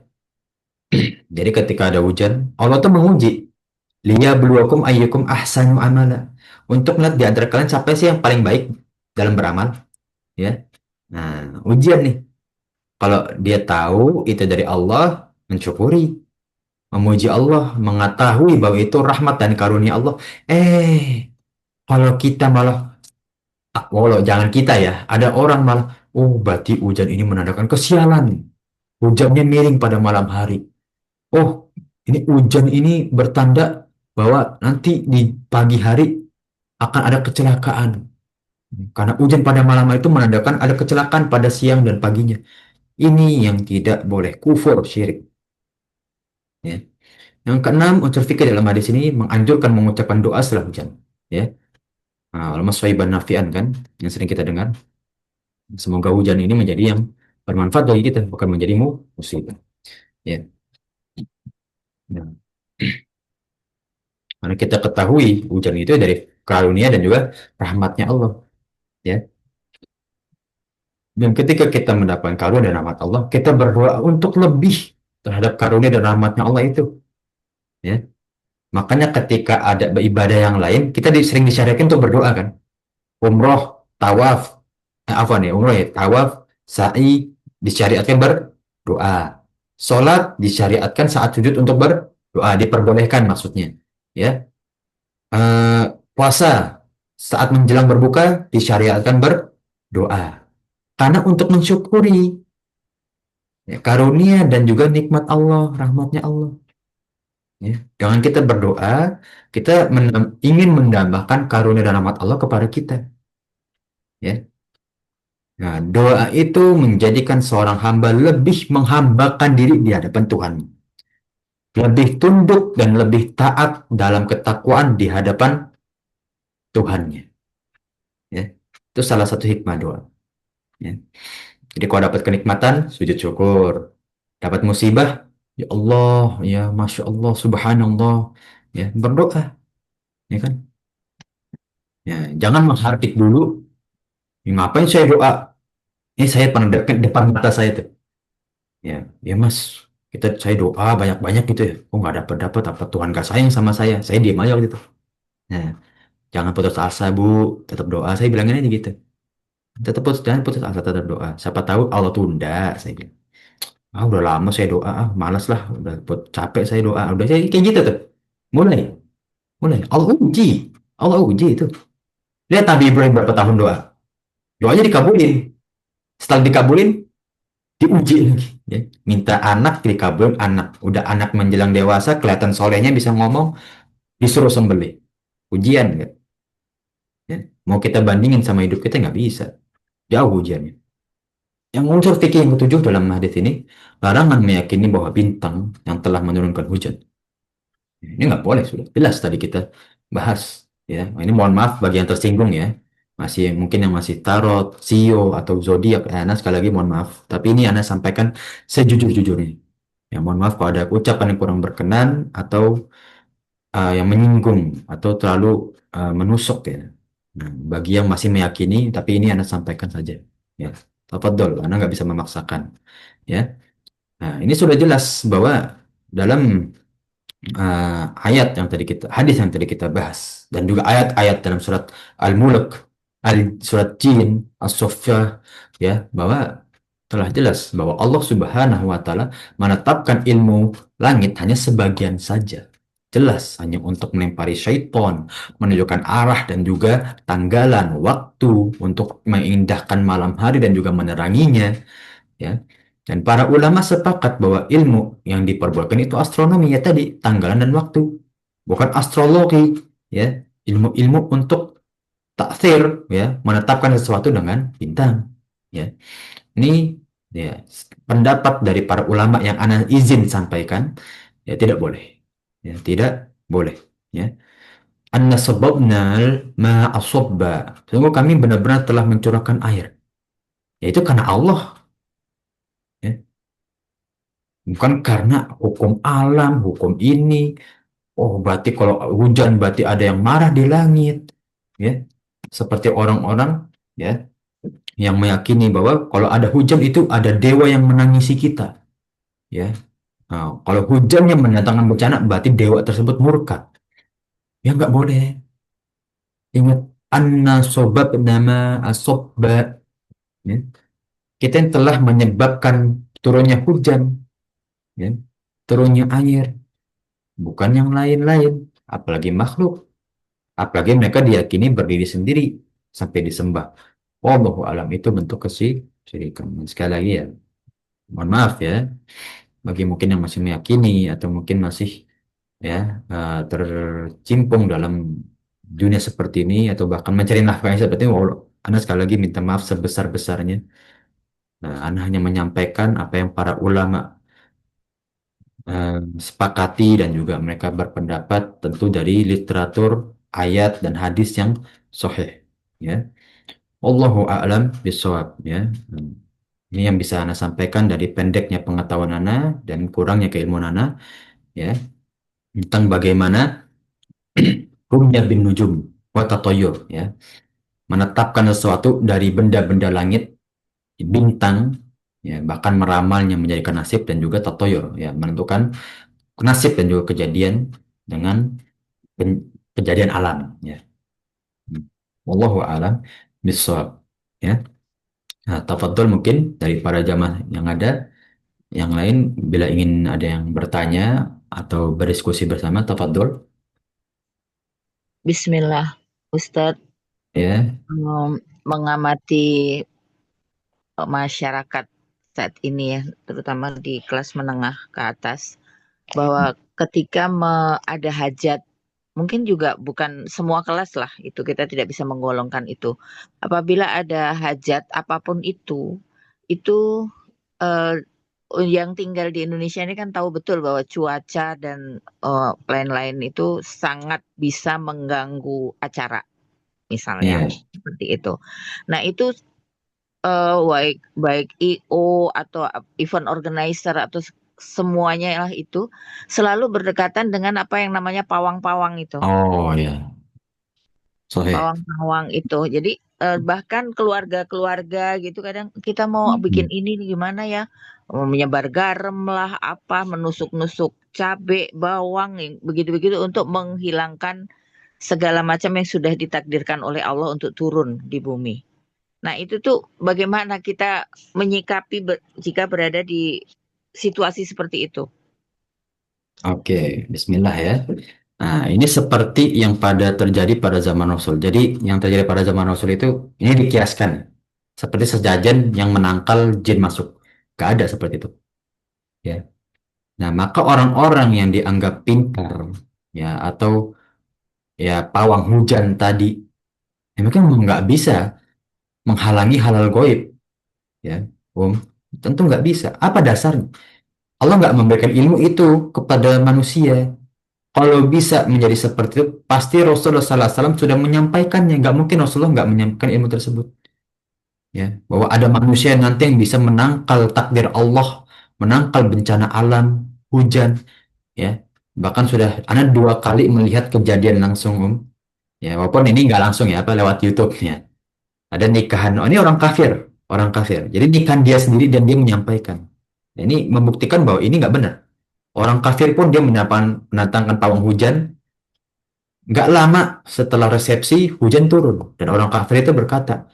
jadi ketika ada hujan, Allah tuh menguji. Liyabluwakum ayyukum ahsanu amala. Untuk melihat di antara kalian siapa sih yang paling baik dalam beramal. Ya, nah ujian nih. Kalau dia tahu itu dari Allah, mensyukuri, memuji Allah, mengetahui bahwa itu rahmat dan karunia Allah. Kalau kita malah, walau jangan kita ya, ada orang malah, oh berarti hujan ini menandakan kesialan. Hujannya miring pada malam hari. Oh, ini hujan ini bertanda bahwa nanti di pagi hari akan ada kecelakaan. Karena hujan pada malam itu menandakan ada kecelakaan pada siang dan paginya. Ini yang tidak boleh, kufur syirik. Ya. Yang keenam, unsur fikih dalam hadis ini menganjurkan mengucapkan doa setelah hujan. Ya, nah, ulama Swaiban Nafi'an kan, yang sering kita dengar. Semoga hujan ini menjadi yang bermanfaat bagi kita, bukan menjadi musibah. Ya. Nah, karena kita ketahui hujan itu dari karunia dan juga rahmatnya Allah. Ya. Dan ketika kita mendapatkan karunia dan rahmat Allah, kita berdoa untuk lebih terhadap karunia dan rahmatnya Allah itu. Ya. Makanya ketika ada ibadah yang lain, kita sering disyariatkan untuk berdoa kan. Umroh, tawaf, apa nih, umroh ya, tawaf, sa'i, disyariatkan berdoa. Sholat disyariatkan saat sujud untuk berdoa, diperbolehkan maksudnya. Ya, puasa saat menjelang berbuka disyariatkan berdoa. Karena untuk mensyukuri ya, karunia dan juga nikmat Allah, rahmatnya Allah. Ya. Dengan kita berdoa, kita ingin menambahkan karunia dan rahmat Allah kepada kita. Ya. Nah, doa itu menjadikan seorang hamba lebih menghambakan diri di hadapan Tuhan. Lebih tunduk dan lebih taat dalam ketakwaan di hadapan Tuhannya. Ya. Itu salah satu hikmah doa. Ya. Jadi kalau dapat kenikmatan, sujud syukur. Dapat musibah, ya Allah, ya Masya Allah, Subhanallah. Ya, berdoa. Ya kan? Ya, jangan menghardik dulu. Ya, ngapain saya doa? Ini saya pernah dekat depan mata saya tuh. Ya, ya Mas, saya doa banyak-banyak gitu ya. Kok nggak dapat-dapat apa Tuhan gak sayang sama saya? Saya diam aja waktu itu. Nah, jangan putus asa Bu, tetap doa. Saya bilangin aja gitu. Jangan putus asa, tetap doa. Siapa tahu Allah tunda, saya bilang. Ah, udah lama saya doa, ah, malas lah, udah capek saya doa. Udah saya kayak gitu tuh. Mulai, mulai. Allah uji itu. Lihat Nabi Ibrahim berapa tahun doa. Doanya dikabulin. Setelah dikabulin, diuji lagi. Ya. Minta anak, dikabulin anak. Udah anak menjelang dewasa, kelihatan solehnya bisa ngomong, disuruh sembelih. Ujian, kan? Ya. Mau kita bandingin sama hidup kita nggak bisa. Jauh ujiannya. Yang unsur fikih yang ketujuh dalam hadis ini, larangan meyakini bahwa bintang yang telah menurunkan hujan. Ini nggak boleh, sudah jelas tadi kita bahas. Ya, ini mohon maaf bagi yang tersinggung ya. Masih mungkin yang masih tarot, sio atau zodiak, Ana sekali lagi mohon maaf. Tapi ini Ana sampaikan sejujur-jujurnya. Ya, mohon maaf kalau ada ucapan yang kurang berkenan atau yang menyinggung atau terlalu menusuk ya. Nah, bagi yang masih meyakini, tapi ini Ana sampaikan saja. Ya, tafadhol, Ana nggak bisa memaksakan. Ya, nah ini sudah jelas bahwa dalam ayat yang tadi kita, hadis yang tadi kita bahas, dan juga ayat-ayat dalam surat Al-Mulk, surat Jin, As-Saffat, ya, bahwa telah jelas bahwa Allah Subhanahu wa Ta'ala menetapkan ilmu langit hanya sebagian saja. Jelas hanya untuk melempari syaitan, menunjukkan arah dan juga tanggalan waktu untuk mengindahkan malam hari dan juga meneranginya, ya. Dan para ulama sepakat bahwa ilmu yang diperbolehkan itu astronomi ya tadi, tanggalan dan waktu, bukan astrologi, ya. Ilmu-ilmu untuk taksir, ya, menetapkan sesuatu dengan bintang, ya. Ini ya pendapat dari para ulama yang ana izin sampaikan, ya tidak boleh. Ya, tidak boleh, ya. Anna sababnal ma'a sabba. Sungguh kami benar-benar telah mencurahkan air. Yaitu karena Allah. Ya. Bukan karena hukum alam, hukum ini. Oh, berarti kalau hujan berarti ada yang marah di langit. Ya. Seperti orang-orang ya yang meyakini bahwa kalau ada hujan itu ada dewa yang menangisi kita. Ya. Nah, kalau hujan yang mendatangkan bencana berarti dewa tersebut murka. Ya nggak boleh. Ingat anna sobab nama asobba. Ya. Kita yang telah menyebabkan turunnya hujan, ya. Turunnya air, bukan yang lain-lain. Apalagi makhluk. Apalagi mereka diyakini berdiri sendiri sampai disembah. Wallahu alam itu bentuk kesyirikan. Sekali lagi ya, mohon maaf ya, bagi mungkin yang masih meyakini atau mungkin masih ya tercimpung dalam dunia seperti ini atau bahkan mencari nafkahnya seperti ini, Anda sekali lagi minta maaf sebesar-besarnya. Nah, Anda hanya menyampaikan apa yang para ulama sepakati dan juga mereka berpendapat tentu dari literatur ayat dan hadis yang sahih ya. Allahu a'lam bishawab ya. Hmm. Ini yang bisa Anda sampaikan dari pendeknya pengetahuan Anda dan kurangnya keilmuan Anda ya tentang bagaimana ru'ya bin nujum wa tatoyur ya, menetapkan sesuatu dari benda-benda langit, bintang ya, bahkan meramalnya menjadikan nasib dan juga tatoyur ya, menentukan nasib dan juga kejadian dengan kejadian alam ya. Wallahu a'lam bishawab ya. Nah, tafadhol mungkin dari para jamaah yang ada, yang lain bila ingin ada yang bertanya atau berdiskusi bersama, tafadhol Bismillah, Ustadz, ya. mengamati masyarakat saat ini ya, terutama di kelas menengah ke atas, bahwa ketika ada hajat, mungkin juga bukan semua kelas lah, itu kita tidak bisa menggolongkan itu. Apabila ada hajat apapun itu eh, yang tinggal di Indonesia ini kan tahu betul bahwa cuaca dan lain-lain itu sangat bisa mengganggu acara, misalnya Iya. seperti itu. Nah, itu baik baik IO atau event organizer atau semuanya lah itu selalu berdekatan dengan apa yang namanya pawang-pawang itu. Oh ya, sahih. Pawang-pawang itu. Jadi bahkan keluarga-keluarga gitu kadang kita mau bikin Hmm. ini nih gimana ya? Mau menyebar garam lah apa, menusuk-nusuk cabe, bawang, begitu-begitu untuk menghilangkan segala macam yang sudah ditakdirkan oleh Allah untuk turun di bumi. Nah, itu tuh bagaimana kita menyikapi jika berada di situasi seperti itu. Oke, Bismillah ya. Nah, ini seperti yang terjadi pada zaman Rasul. Jadi, yang terjadi pada zaman Rasul itu, ini dikiaskan. Seperti sejajan yang menangkal jin masuk. Gak ada seperti itu. Ya. Nah, maka orang-orang yang dianggap pintar, ya, atau ya pawang hujan tadi, ya, mereka nggak bisa menghalangi halal goib. Ya, tentu nggak bisa. Apa dasarnya? Allah nggak memberikan ilmu itu kepada manusia. Kalau bisa menjadi seperti itu, pasti Rasulullah SAW sudah menyampaikannya. Nggak mungkin Rasulullah nggak menyampaikan ilmu tersebut. Ya, bahwa ada manusia nanti yang bisa menangkal takdir Allah, menangkal bencana alam, hujan. Ya, bahkan sudah Anda 2 kali melihat kejadian langsung, Ya, walaupun ini nggak langsung ya, apa lewat YouTube-nya. Ada nikahan, oh ini orang kafir, orang kafir. Jadi nikahan dia sendiri dan dia menyampaikan. Nah, ini membuktikan bahwa ini nggak benar. Orang kafir pun dia mendatangkan pawang hujan. Nggak lama setelah resepsi, hujan turun. Dan orang kafir itu berkata,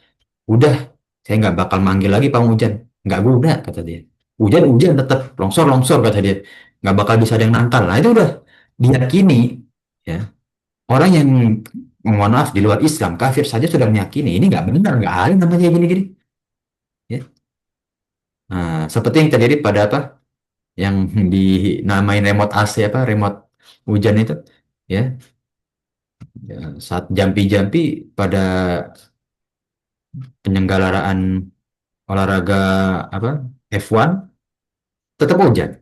udah, saya nggak bakal manggil lagi pawang hujan. Nggak guna, kata dia. Hujan-hujan tetap, longsor-longsor, kata dia. Nggak bakal bisa ada yang nangkal. Nah, itu udah diyakini. Ya, orang yang, mohon maaf, di luar Islam, kafir saja sudah meyakini. Ini nggak benar, nggak ada namanya gini-gini. Ya. Nah, seperti yang terjadi pada apa? Yang dinamain remote AC, apa? Remote hujan itu. Ya, ya, saat jampi-jampi pada penyelenggaraan olahraga apa F1 tetap hujan.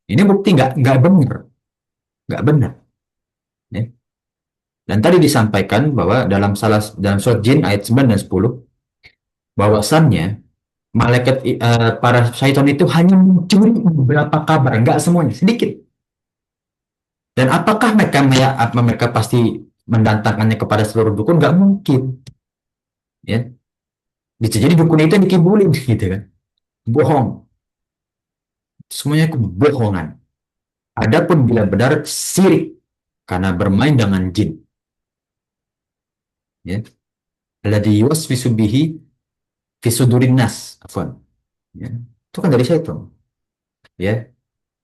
Ini bukti nggak benar, nggak benar. Ya. Dan tadi disampaikan bahwa dalam surat Jin ayat 9 dan 10 bahwasannya para syaitan itu hanya mencuri beberapa kabar, enggak semuanya, sedikit. Dan apakah mereka pasti mendatangkannya kepada seluruh dukun? Enggak mungkin, ya. Bisa jadi dukun itu yang dikibulin gitu kan. Bohong. Semuanya kebohongan. Adapun bila benar sirik karena bermain dengan jin, ya. Alladzi yuwaswisu bihi fi sudurin nas, afwan. Ya. Itu kan dari syaitan, ya.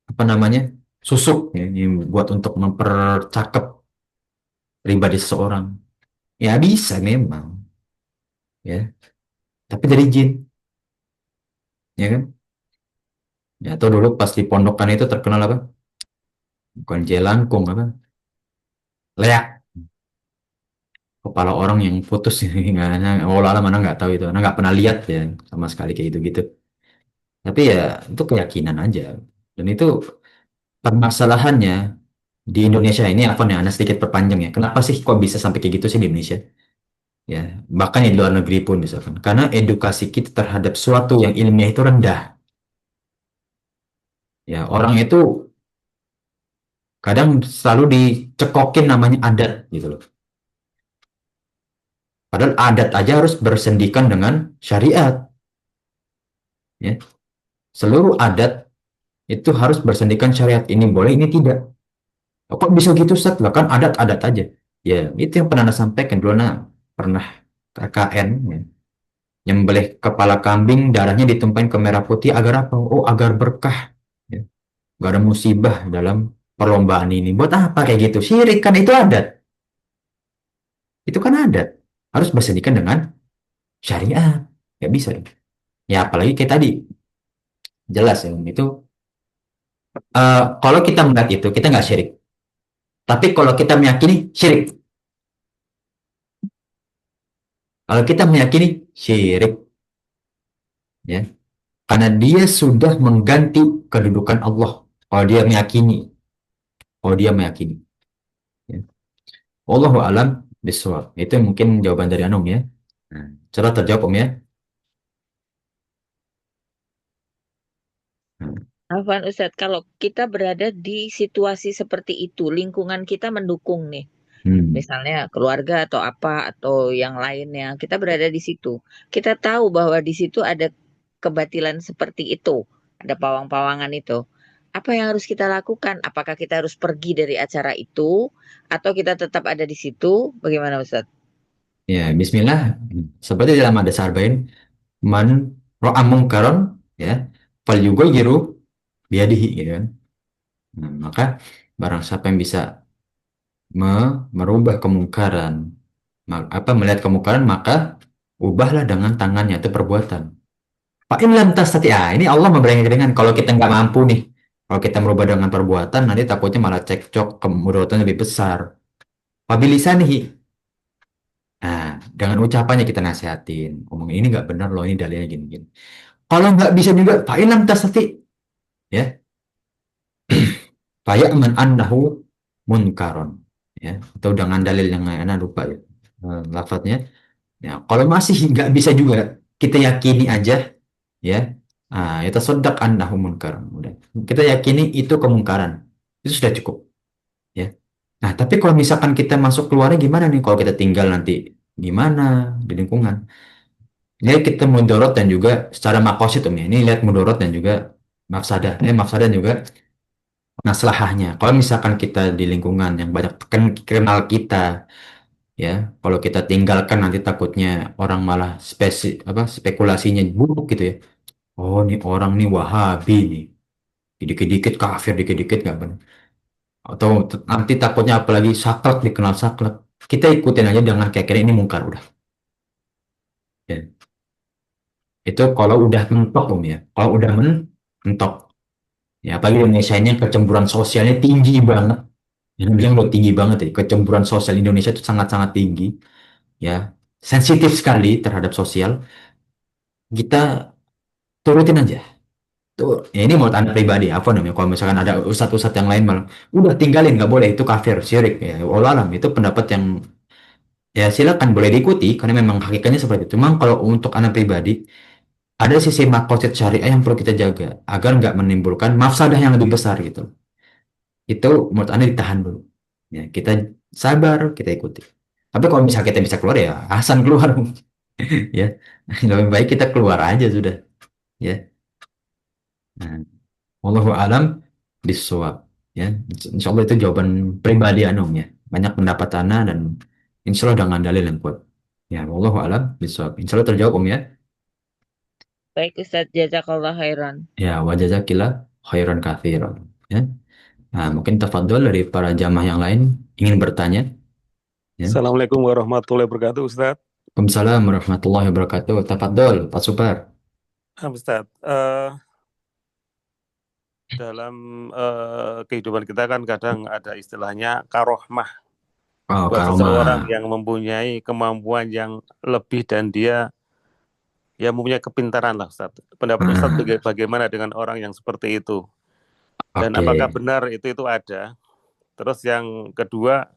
Apa namanya? Susuk ya, ini buat untuk mempercakap pribadi seseorang. Ya bisa memang, ya. Tapi dari jin, ya kan? Ya, atau dulu pas di pondokan itu terkenal apa? Bukan jelangkung apa? Leak. Kepala orang yang putus nggak, Allah mana nggak tahu itu, karena nggak pernah lihat ya sama sekali kayak gitu-gitu. Tapi ya itu keyakinan aja. Dan itu permasalahannya di Indonesia ini apa nih? Anda sedikit perpanjang ya. Kenapa sih kok bisa sampai kayak gitu sih di Indonesia? Ya, bahkan di luar negeri pun misalkan. Karena edukasi kita terhadap suatu yang ilmiah itu rendah. Ya, orang itu kadang selalu dicekokin namanya adat gitu loh. Padahal adat aja harus bersendikan dengan syariat. Ya. Seluruh adat itu harus bersendikan syariat. Ini boleh, ini tidak. Kok bisa gitu, Ustaz? Lah kan adat-adat aja. Ya, itu yang pernah Anda sampaikan dulu. Nah, pernah KKN, ya. Nyembelih kepala kambing, darahnya ditumpahin ke merah putih agar apa? Oh, agar berkah. Ya. Gak ada musibah dalam perlombaan ini. Buat apa kayak gitu? Syirik kan itu adat. Itu kan adat. Harus bersendikan dengan syariat. Gak bisa. Ya, apalagi kayak tadi. Jelas ya, itu kalau kita melihat itu, kita nggak syirik. Tapi kalau kita meyakini, syirik. Kalau kita meyakini, syirik. Ya. Karena dia sudah mengganti kedudukan Allah. Kalau dia meyakini. Kalau dia meyakini. Ya. Wallahu alam bisawab. Itu mungkin jawaban dari Anum ya. Nah, coba terjawab Om ya. Nah, Afwan Ustadz, kalau kita berada di situasi seperti itu, lingkungan kita mendukung nih, hmm, misalnya keluarga atau apa atau yang lainnya, kita berada di situ. Kita tahu bahwa di situ ada kebatilan seperti itu, ada pawang-pawangan itu. Apa yang harus kita lakukan? Apakah kita harus pergi dari acara itu atau kita tetap ada di situ? Bagaimana Ustadz? ya, Bismillah. Seperti dalam ada Arba'in, man ro'a mungkaron, ya, fal yughayyiru biyadihi gitu kan. Nah, maka barang siapa yang bisa merubah kemungkaran, melihat kemungkaran, maka ubahlah dengan tangannya atau perbuatan. Pak in lam tastati, ini Allah memberikan dengan kalau kita nggak mampu nih, kalau kita merubah dengan perbuatan, nanti takutnya malah cekcok, kemudaratan lebih besar. Wabilisanihi, nah dengan ucapannya kita nasihatin, ngomong ini nggak benar loh, ini dalilnya gini-gini. Kalau nggak bisa juga, Pak in lam tastati, ya, faya'man annahu munkaron, ya, atau dengan dalil yang lain, lupa ya, lafadznya. Ya, kalau masih nggak bisa juga, kita yakini aja, ya. Ah, itu sodak annahu munkar. Udah. Kita yakini itu kemungkaran. Itu sudah cukup, ya. Nah, tapi kalau misalkan kita masuk keluarnya gimana nih? Kalau kita tinggal nanti gimana di lingkungan? Lihat kita mudorot dan juga secara makosid Om ya. Ini lihat mudorot dan juga mafsadah. Mafsadah dan juga maslahahnya. Kalau misalkan kita di lingkungan yang banyak kenal kita, ya kalau kita tinggalkan nanti takutnya orang malah spekulasinya buruk gitu ya. Oh nih orang nih Wahabi nih, dikit-dikit kafir, dikit-dikit nggak benar, atau nanti takutnya apalagi saklek, dikenal saklek, kita ikutin aja dengan kayak kira ini mungkar udah ya. Itu kalau udah mentok Om ya, kalau udah mentok ya, apalagi Indonesia ini kecemburuan sosialnya tinggi banget. Yang bilang lo tinggi banget ya, kecemburuan sosial Indonesia itu sangat-sangat tinggi, ya, sensitif sekali terhadap sosial. Kita turutin aja, Tuh, ya ini menurut anda pribadi, apa namanya? Kalau misalkan ada ustadz-ustadz yang lain malah, udah tinggalin, nggak boleh, itu kafir, syirik. Ya, wallah alam, itu pendapat yang ya silakan boleh diikuti, karena memang hakikatnya seperti itu. Cuma kalau untuk anda pribadi, ada sisi makosid syariah yang perlu kita jaga, agar nggak menimbulkan mafsadah yang lebih besar gitu. Itu menurut anda ditahan dulu. Ya, kita sabar, kita ikuti. Tapi kalau misalnya kita bisa keluar, ya Hasan keluar. Ya, lebih baik kita keluar aja sudah. Ya. Nah, wallahu alam bisawab. Ya, insya Allah itu jawaban pribadi Anum ya. Banyak pendapat Ana dan insya Allah dengan dalil yang kuat. Ya, wallahu alam bisawab. Insya Allah terjawab Om ya. Baik Ustadz, jazakallah khairan. Ya, wajazakillah khairan katsiran. Ya. Nah, mungkin tafadhol dari para jamaah yang lain ingin bertanya. Ya. Assalamualaikum warahmatullahi wabarakatuh, Ustaz. Waalaikumsalam warahmatullahi wabarakatuh. Tafadhol, Pak Supar. Ustaz, dalam kehidupan kita kan kadang ada istilahnya karohmah Oh, buat seseorang karomah. yang mempunyai kemampuan yang lebih dan dia ya mempunyai kepintaran lah, Ustaz. Pendapat Ustaz Ah, bagaimana dengan orang yang seperti itu? Dan oke. apakah benar itu ada? Terus yang kedua,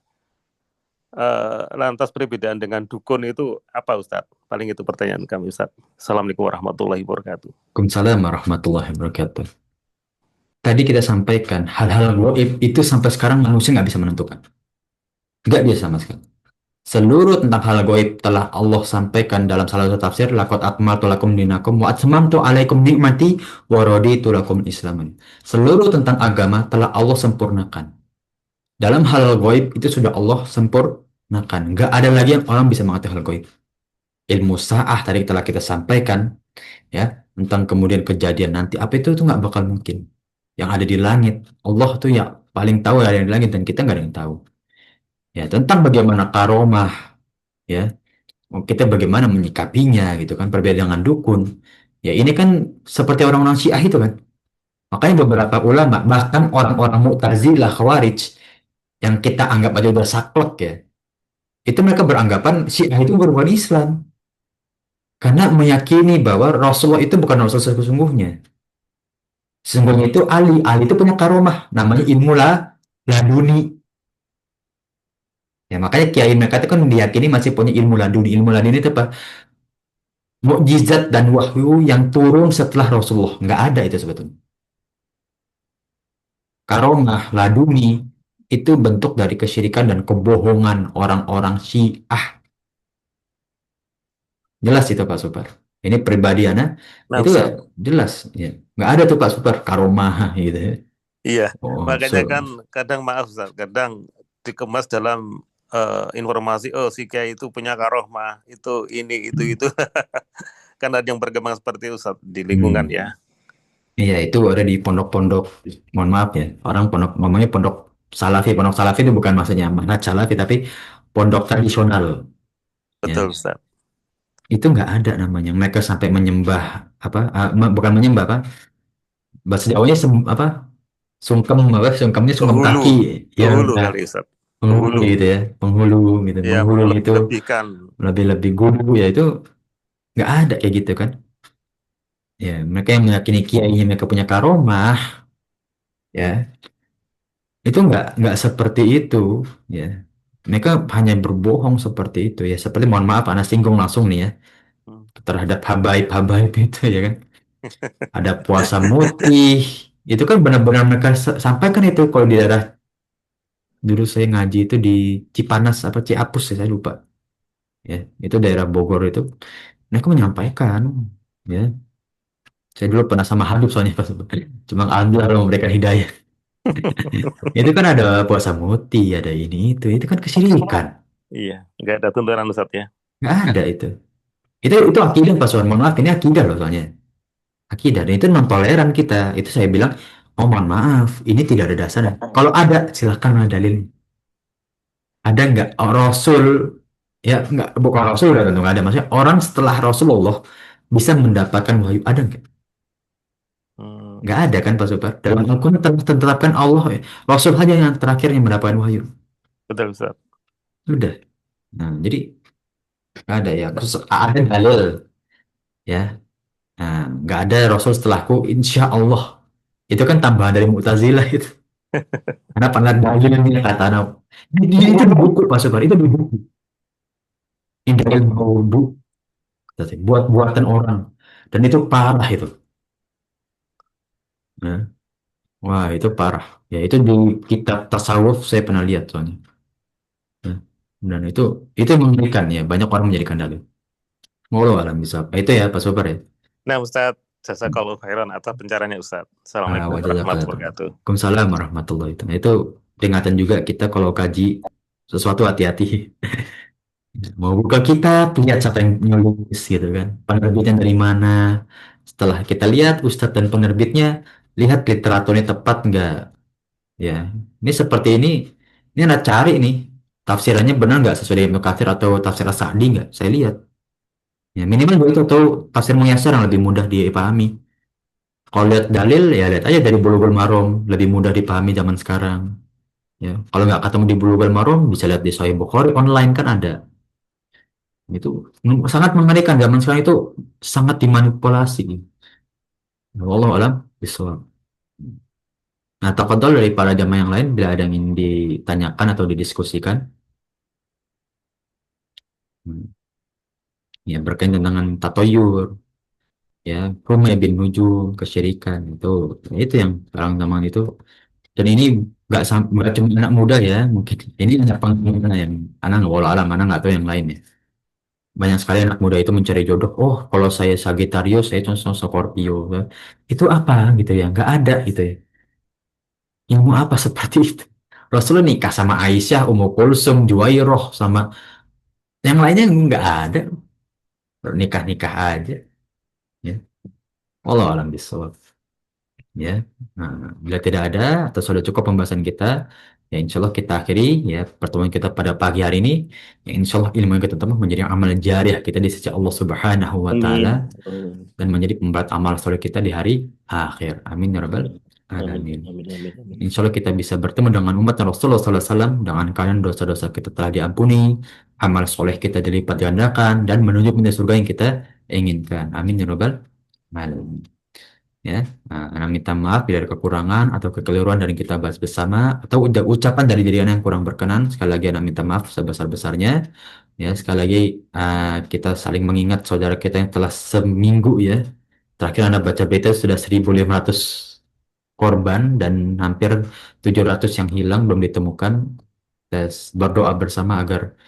lantas perbedaan dengan dukun itu apa, Ustaz? Paling itu pertanyaan kami, Ustaz. Assalamualaikum warahmatullahi wabarakatuh. Waalaikumsalam warahmatullahi wabarakatuh. Tadi kita sampaikan hal-hal gaib itu sampai sekarang manusia nggak bisa menentukan. Nggak bisa sama sekali. Seluruh tentang hal gaib telah Allah sampaikan dalam salah satu tafsir. Laqad akmaltu lakum dinakum wa atmamtu alaikum nikmati wa raditu lakum islaman. Seluruh tentang agama telah Allah sempurnakan. Dalam hal gaib itu sudah Allah sempurnakan. Nggak ada lagi yang orang bisa mengetahui hal gaib. Ilmu sa'ah tadi telah kita sampaikan ya tentang kemudian kejadian nanti apa itu nggak bakal mungkin. Yang ada di langit Allah tuh ya paling tahu yang ada di langit dan kita nggak ada yang tahu. Ya tentang bagaimana karomah ya kita bagaimana menyikapinya gitu kan berbeda dengan dukun. Ya ini kan seperti orang-orang Syiah itu kan. Makanya beberapa ulama bahkan orang-orang Mu'tazilah Khawarij yang kita anggap aja udah saklek ya. Itu mereka beranggapan Syiah itu bukan Islam karena meyakini bahwa Rasulullah itu bukan Rasul sesungguhnya. Sesungguhnya itu Ali. Ali itu punya karomah. Namanya ilmu laduni. Ya, makanya kiai mereka itu kan diyakini masih punya ilmu laduni. Ilmu laduni itu apa? Mukjizat dan wahyu yang turun setelah Rasulullah. Nggak ada itu sebetulnya. Karomah, laduni, itu bentuk dari kesyirikan dan kebohongan orang-orang Syiah. Jelas itu Pak Super. Ini pribadi Ana, Nah, itu ya Ustaz. jelas. Ya. Nggak ada tuh Pak Super, karomah gitu ya. Iya, Oh, makanya kan kadang maaf Ustaz, kadang dikemas dalam informasi, oh si Kiai itu punya karohmah, itu ini itu. Kan ada yang berkembang seperti itu Ustaz, di lingkungan Hmm. ya. Iya, itu ada di pondok-pondok, mohon maaf ya, orang pondok, ngomongnya pondok salafi itu bukan maksudnya manhaj salafi, tapi pondok tradisional, ya. Betul Ustaz. Itu nggak ada namanya, mereka sampai menyembah, apa, bukan menyembah, apa, bahasa Jawanya apa, sungkem, apa, sungkemnya sungkem Penghulu, kaki, ya, penghulu enggak, kali Ustaz. penghulu Penghulu, gitu ya, penghulu gitu, ya penghulu itu melebih-lebihkan. lebih-lebih guru, ya itu nggak ada kayak gitu kan. Ya, mereka yang meyakini kiainya mereka punya karomah, ya, itu nggak seperti itu, ya. Mereka hanya berbohong seperti itu ya. Seperti mohon maaf, Anak singgung langsung nih ya Hmm. terhadap habaib-habaib itu ya kan. Ada puasa mutih, itu kan benar-benar mereka sampaikan itu kalau di daerah dulu saya ngaji itu di Cipanas apa Ciapus ya, saya lupa. Ya, itu daerah Bogor itu. Mereka menyampaikan, ya. Saya dulu pernah sama Habib soalnya pas cuma alhamdulillah Allah memberikan hidayah. Itu kan ada puasa mutih, ada ini itu kan kesyirikan. Iya, nggak ada tuntunan Ustaz ya. Nggak ada itu. Itu akidah Pak Suwan. Mohon maaf, ini akidah loh soalnya. Akidah. Dan itu non toleran kita. Itu saya bilang, oh mohon maaf, ini tidak ada dasarnya. Kalau ada, silahkan mana dalil. Ada nggak Rasul? Ya nggak, bukan Rasul udah tentu nggak ada. Maksudnya orang setelah Rasulullah bisa mendapatkan wahyu. Ada nggak? Hmm, Nggak ada kan Pak Super. Dalam Al-Quran tetapkan Allah. Ya. Rasul saja yang terakhir yang mendapatkan wahyu. betul Ustaz. Sudah. Nah, jadi nggak ada ya. Terus ada dalil. Ya. Nah, nggak ada Rasul setelahku, insya Allah. Itu kan tambahan dari Mu'tazilah itu. Karena pernah dalilnya kata anak. Itu di buku Pak Sukar, itu di buku. Ini dalil bu, buat buatan orang. Dan itu parah itu. Nah, wah itu parah. Ya itu di kitab tasawuf saya pernah lihat soalnya. Nah, dan itu mengerikan ya. Banyak orang menjadikan dalil. Walau alam bisa. Itu ya Pak Sukar ya. Nah, Ustadz, jazakallahu khairan atas pencerahannya, Ustadz. Assalamualaikum Wajah warahmatullahi wabarakatuh. Waalaikumsalam warahmatullahi wabarakatuh. Nah, itu peringatan juga kita kalau kaji sesuatu hati-hati. Mau buka kitab, lihat siapa yang nulis gitu kan. Penerbitnya dari mana. Setelah kita lihat Ustadz dan penerbitnya, lihat literaturnya tepat nggak. Ya, ini seperti ini anak cari nih. Tafsirannya benar nggak sesuai dengan Ibnu Katsir atau tafsir Sa'di nggak? Saya lihat. Ya, minimal begitu atau tafsir Muyassar yang lebih mudah dipahami. Kalau lihat dalil, ya lihat aja dari Bulughul Maram, lebih mudah dipahami zaman sekarang. Ya, kalau nggak ketemu di Bulughul Maram, bisa lihat di Sahih Bukhari online kan ada. Itu sangat mengerikan zaman sekarang itu sangat dimanipulasi. Allah alam bisawab. Nah, tafadhol dari para jamaah yang lain bila ada yang ingin ditanyakan atau didiskusikan, hmm, ya berkaitan dengan tatoyur, ya rumah bin nujum, kesyirikan itu yang sekarang zaman itu. Dan ini nggak cuma anak muda ya, mungkin ini hanya pengguna yang anak nggak walau alam, anak nggak tahu yang lain ya. Banyak sekali anak muda itu mencari jodoh. Oh, kalau saya Sagittarius, saya contoh Scorpio. Itu apa gitu ya? Nggak ada gitu ya. Ilmu apa seperti itu? Rasulullah nikah sama Aisyah, Ummu Kulsum, Juwairoh, sama yang lainnya nggak ada. Nikah-nikah aja. Ya. Allah alam bisawab. Ya. Nah, bila tidak ada atau sudah cukup pembahasan kita, ya insya Allah kita akhiri ya pertemuan kita pada pagi hari ini. Ya insya Allah ilmu yang kita temukan menjadi amal jariah kita di sisi Allah Subhanahu wa Ta'ala Amin. dan menjadi pemberat amal soleh kita di hari akhir. Amin ya rabbal Amin. alamin. Amin. Amin. Amin. Insya Allah kita bisa bertemu dengan umat Rasulullah SAW dengan kalian dosa-dosa kita telah diampuni, amal soleh kita dilipat gandakan dan menuju pintu surga yang kita inginkan. Amin ya rabbal alamin. Ya, nah, Ana minta maaf bila ada kekurangan atau kekeliruan dari kita bahas bersama atau ucapan dari diri Ana yang kurang berkenan. Sekali lagi Ana minta maaf sebesar-besarnya. Ya, sekali lagi kita saling mengingat saudara kita yang telah seminggu ya. Terakhir Anda baca berita sudah 1.500 korban dan hampir 700 yang hilang belum ditemukan. Dan berdoa bersama agar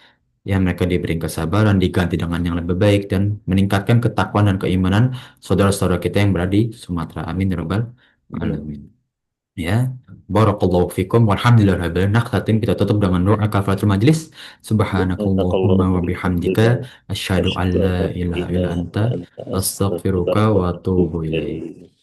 ya mereka diberi kesabaran, diganti dengan yang lebih baik dan meningkatkan ketakwaan dan keimanan saudara-saudara kita yang berada di Sumatera. Amin ya rabbal alamin. Ya, barakallahu fikum walhamdulillah. Nakhtatim kita tutup dengan doa kafaratul majlis. Subhanakallahumma wa bihamdika asyhadu an la ilaha illa anta astaghfiruka wa atubu ilaik.